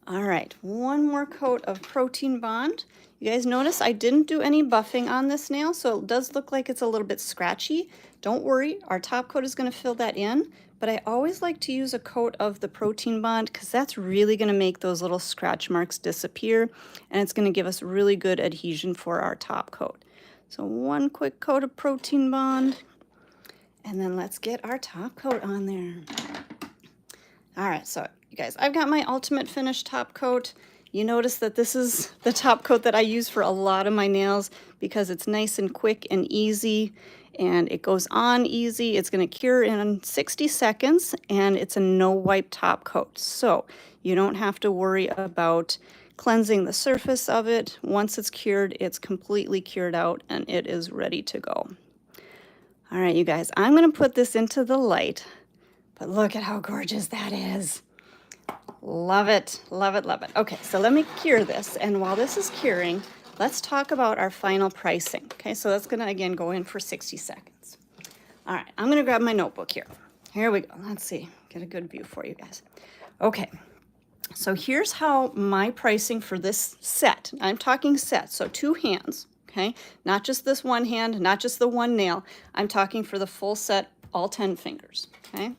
All right, one more coat of Protein Bond. You guys notice I didn't do any buffing on this nail, so it does look like it's a little bit scratchy. Don't worry, our top coat is going to fill that in, but I always like to use a coat of the Protein Bond because that's really going to make those little scratch marks disappear, and it's going to give us really good adhesion for our top coat. So one quick coat of Protein Bond, and then let's get our top coat on there. All right, so you guys, I've got my Ultimate Finish top coat. You notice that this is the top coat that I use for a lot of my nails because it's nice and quick and easy, and it goes on easy. It's going to cure in 60 seconds, and it's a no-wipe top coat. So you don't have to worry about cleansing the surface of it. Once it's cured, it's completely cured out, and it is ready to go. All right, you guys, I'm going to put this into the light, but look at how gorgeous that is. Love it, love it, love it. Okay, so let me cure this, and while this is curing, let's talk about our final pricing. Okay, so that's gonna again go in for 60 seconds. All right, I'm gonna grab my notebook here. Here we go, let's see, get a good view for you guys. Okay, so here's how my pricing for this set, I'm talking set, so 2 hands, okay? Not just this one hand, not just the one nail, I'm talking for the full set, all 10 fingers, okay?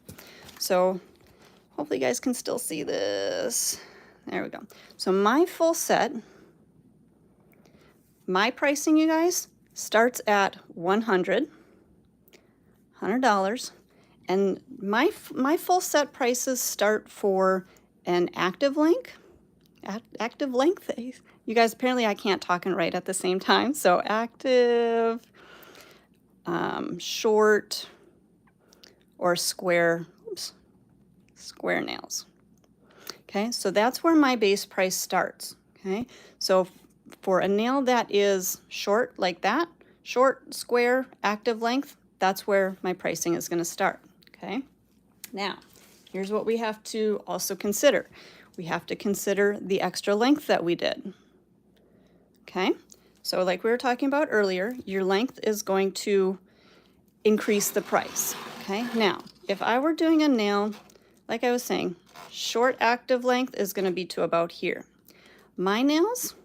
So hopefully you guys can still see this. There we go. So my full set, my pricing, you guys, starts at $100, and my full set prices start for an active length. You guys, apparently I can't talk and write at the same time. So active, short, or square. Oops. Square nails. Okay, so that's where my base price starts. Okay, so for a nail that is short like that, short, square, active length, that's where my pricing is going to start. Okay, now here's what we have to also consider. We have to consider the extra length that we did. Okay, so like we were talking about earlier, your length is going to increase the price. Okay, now if I were doing a nail, like I was saying, short active length is going to be to about here. My nails,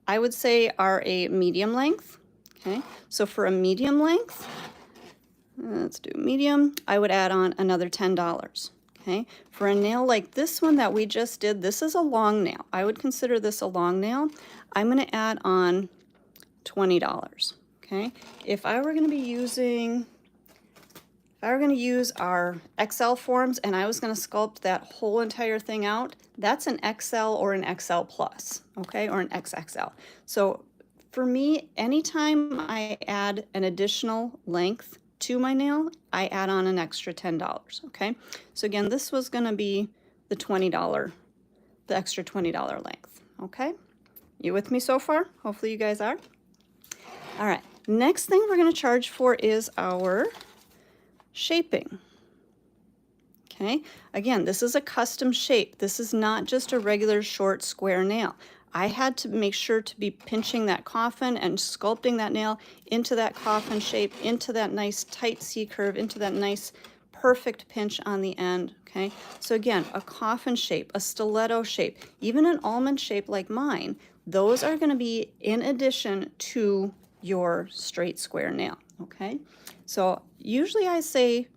I would say, are a medium length. Okay, so for a medium length, let's do medium, I would add on another $10. Okay, for a nail like this one that we just did, this is a long nail. I would consider this a long nail. I'm going to add on $20. Okay, if I were going to be using, if I were going to use our XL forms and I was going to sculpt that whole entire thing out, that's an XL or an XL plus, okay, or an XXL. So for me, anytime I add an additional length to my nail, I add on an extra $10, okay? So again, this was going to be the $20, the extra $20 length, okay? You with me so far? Hopefully you guys are. All right, next thing we're going to charge for is our shaping. Okay, again, this is a custom shape. This is not just a regular short square nail. I had to make sure to be pinching that coffin and sculpting that nail into that coffin shape, into that nice tight C curve, into that nice perfect pinch on the end. Okay, so again, a coffin shape, a stiletto shape, even an almond shape like mine, those are going to be in addition to your straight square nail. Okay, so usually I say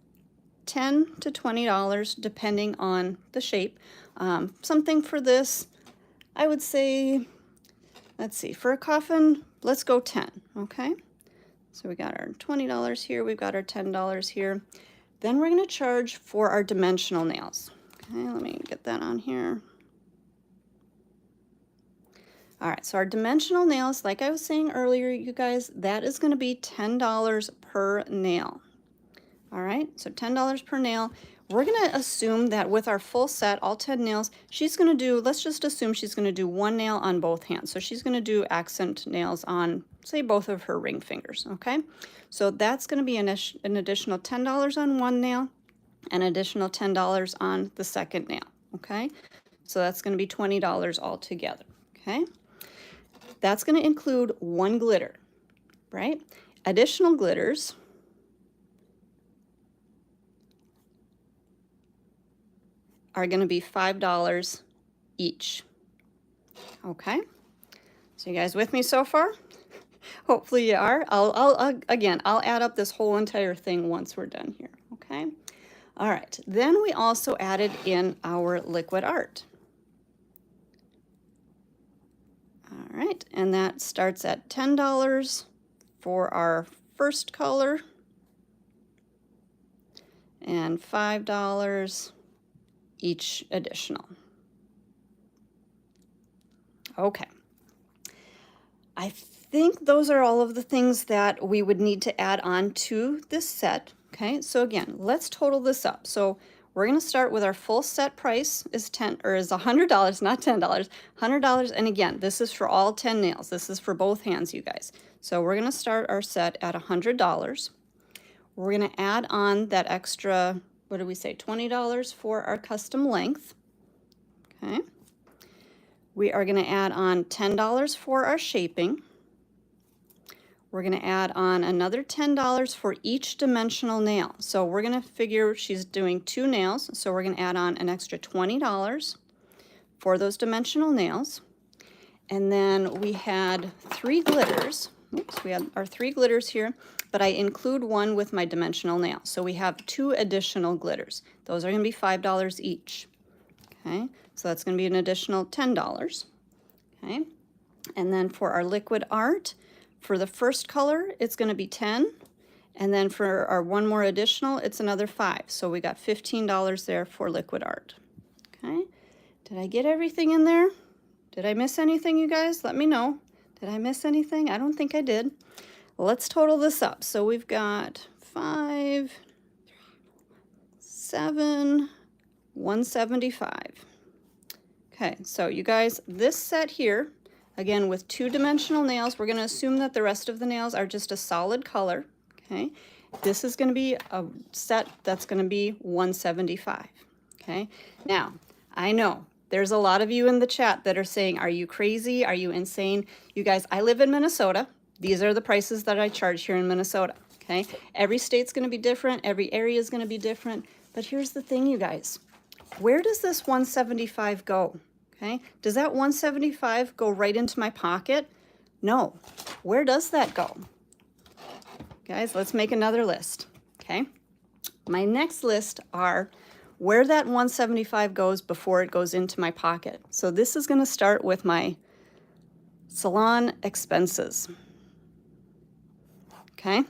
$10 to $20 depending on the shape. Something for this, I would say, let's see, for a coffin, let's go 10, okay? So we got our $20 here, we've got our $10 here. Then we're going to charge for our dimensional nails. Okay, let me get that on here. All right, so our dimensional nails, like I was saying earlier, you guys, that is going to be $10 per nail. All right, so $10 per nail. We're going to assume that with our full set, all 10 nails, she's going to do, let's just assume she's going to do one nail on both hands. So she's going to do accent nails on, say, both of her ring fingers, okay? So that's going to be an additional $10 on one nail, an additional $10 on the second nail, okay? So that's going to be $20 altogether, okay? That's going to include one glitter, right? Additional glitters are going to be $5 each. Okay, so you guys with me so far? Hopefully you are. I'll add up this whole entire thing once we're done here. Okay. All right. Then we also added in our liquid art. All right, and that starts at $10 for our first color and $5 each additional. Okay. I think those are all of the things that we would need to add on to this set. Okay, so again, let's total this up. So we're going to start with our full set price is $100, not $10, $100. And again, this is for all 10 nails. This is for both hands, you guys. So we're going to start our set at $100. We're going to add on that extra, what did we say, $20 for our custom length. Okay. We are going to add on $10 for our shaping. We're going to add on another $10 for each dimensional nail. So we're going to figure she's doing 2 nails, so we're going to add on an extra $20 for those dimensional nails. And then we had 3 glitters. Oops, we had our 3 glitters here, but I include one with my dimensional nail. So we have 2 additional glitters. Those are going to be $5 each. Okay, so that's going to be an additional $10. Okay, and then for our liquid art, for the first color, it's going to be 10, and then for our one more additional, it's another 5. So we got $15 there for liquid art. Okay, did I get everything in there? Did I miss anything, you guys? Let me know. Did I miss anything? I don't think I did. Well, let's total this up. So we've got 5, 7, 175. Okay, so you guys, this set here, again, with 2-dimensional nails, we're going to assume that the rest of the nails are just a solid color. Okay, this is going to be a set that's going to be 175. Okay, now I know there's a lot of you in the chat that are saying, are you crazy? Are you insane? You guys, I live in Minnesota. These are the prices that I charge here in Minnesota. Okay, every state's going to be different. Every area is going to be different. But here's the thing, you guys. Where does this 175 go? Okay, does that 175 go right into my pocket? No. Where does that go? Guys, let's make another list. Okay, my next list are where that 175 goes before it goes into my pocket. So this is going to start with my salon expenses. Okay,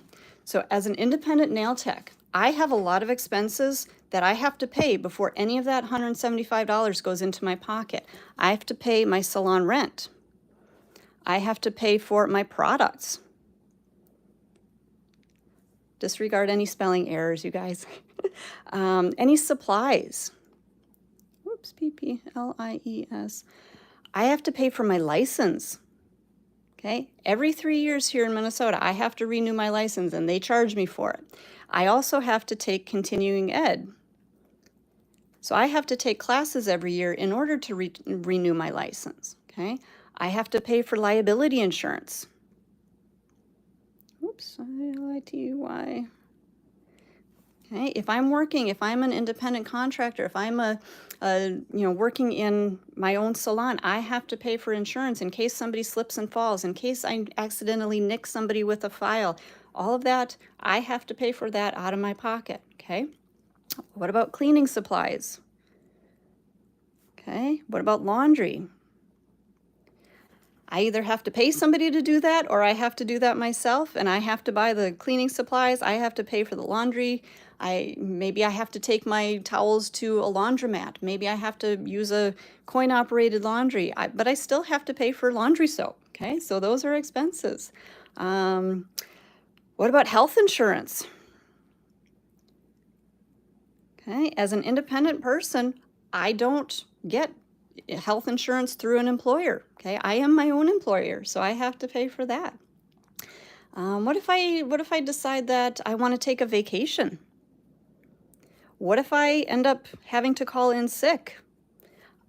so as an independent nail tech, I have a lot of expenses that I have to pay before any of that $175 goes into my pocket. I have to pay my salon rent. I have to pay for my products. Disregard any spelling errors, you guys. Any supplies. Whoops, P-P-L-I-E-S. I have to pay for my license. Okay, every 3 years here in Minnesota, I have to renew my license and they charge me for it. I also have to take continuing ed. So I have to take classes every year in order to renew my license. Okay, I have to pay for liability insurance. Oops, I-L-I-T-Y. Okay, if I'm an independent contractor, if I'm working in my own salon, I have to pay for insurance in case somebody slips and falls, in case I accidentally nick somebody with a file. All of that, I have to pay for that out of my pocket, okay? What about cleaning supplies? Okay, what about laundry? I either have to pay somebody to do that or I have to do that myself, and I have to buy the cleaning supplies. I have to pay for the laundry. Maybe I have to take my towels to a laundromat. Maybe I have to use a coin-operated laundry, but I still have to pay for laundry soap, okay? So those are expenses. What about health insurance? Okay, as an independent person, I don't get health insurance through an employer. Okay, I am my own employer, so I have to pay for that. What if I decide that I want to take a vacation? What if I end up having to call in sick?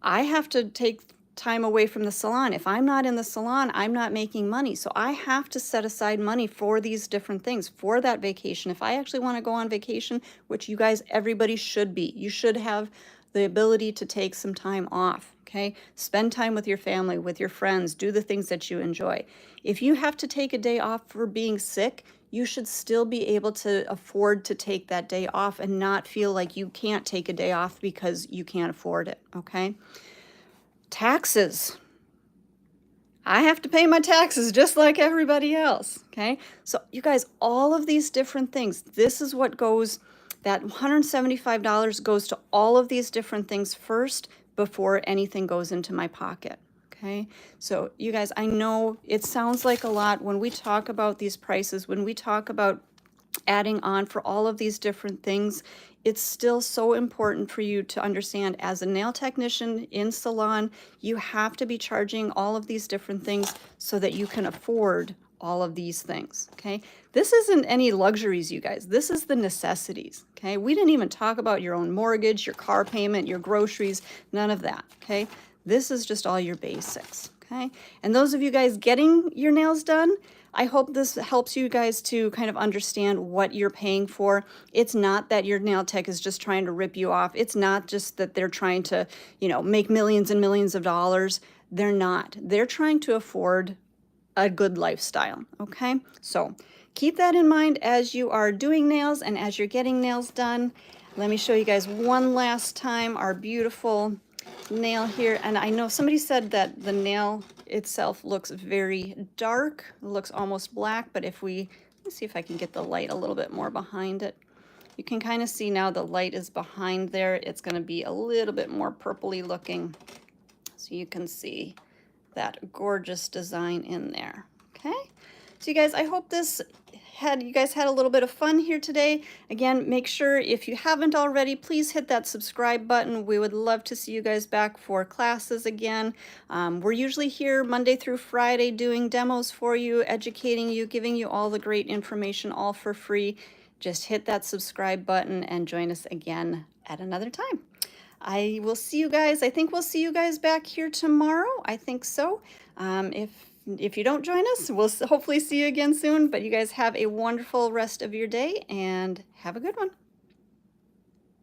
I have to take time away from the salon. If I'm not in the salon, I'm not making money. So I have to set aside money for these different things, for that vacation. If I actually want to go on vacation, which you guys, everybody should be, you should have the ability to take some time off, okay? Spend time with your family, with your friends, do the things that you enjoy. If you have to take a day off for being sick, you should still be able to afford to take that day off and not feel like you can't take a day off because you can't afford it, okay? Taxes. I have to pay my taxes just like everybody else, okay? So you guys, all of these different things, this is what goes, that $175 goes to all of these different things first before anything goes into my pocket, okay? So you guys, I know it sounds like a lot when we talk about these prices, when we talk about adding on for all of these different things, it's still so important for you to understand as a nail technician in salon, you have to be charging all of these different things so that you can afford all of these things, okay? This isn't any luxuries, you guys. This is the necessities, okay? We didn't even talk about your own mortgage, your car payment, your groceries, none of that, okay? This is just all your basics, okay? And those of you guys getting your nails done, I hope this helps you guys to kind of understand what you're paying for. It's not that your nail tech is just trying to rip you off. It's not just that they're trying to, make millions and millions of dollars. They're not. They're trying to afford a good lifestyle, okay? So keep that in mind as you are doing nails and as you're getting nails done. Let me show you guys one last time our beautiful nail here. And I know somebody said that the nail itself looks very dark. It looks almost black, but let's see if I can get the light a little bit more behind it. You can kind of see now the light is behind there. It's going to be a little bit more purpley looking. So you can see that gorgeous design in there. Okay, so you guys, I hope you guys had a little bit of fun here today. Again, make sure if you haven't already, please hit that subscribe button. We would love to see you guys back for classes again. We're usually here Monday through Friday doing demos for you, educating you, giving you all the great information, all for free. Just hit that subscribe button and join us again at another time. I will see you guys. I think we'll see you guys back here tomorrow. I think so. If you don't join us, we'll hopefully see you again soon. But you guys have a wonderful rest of your day and have a good one.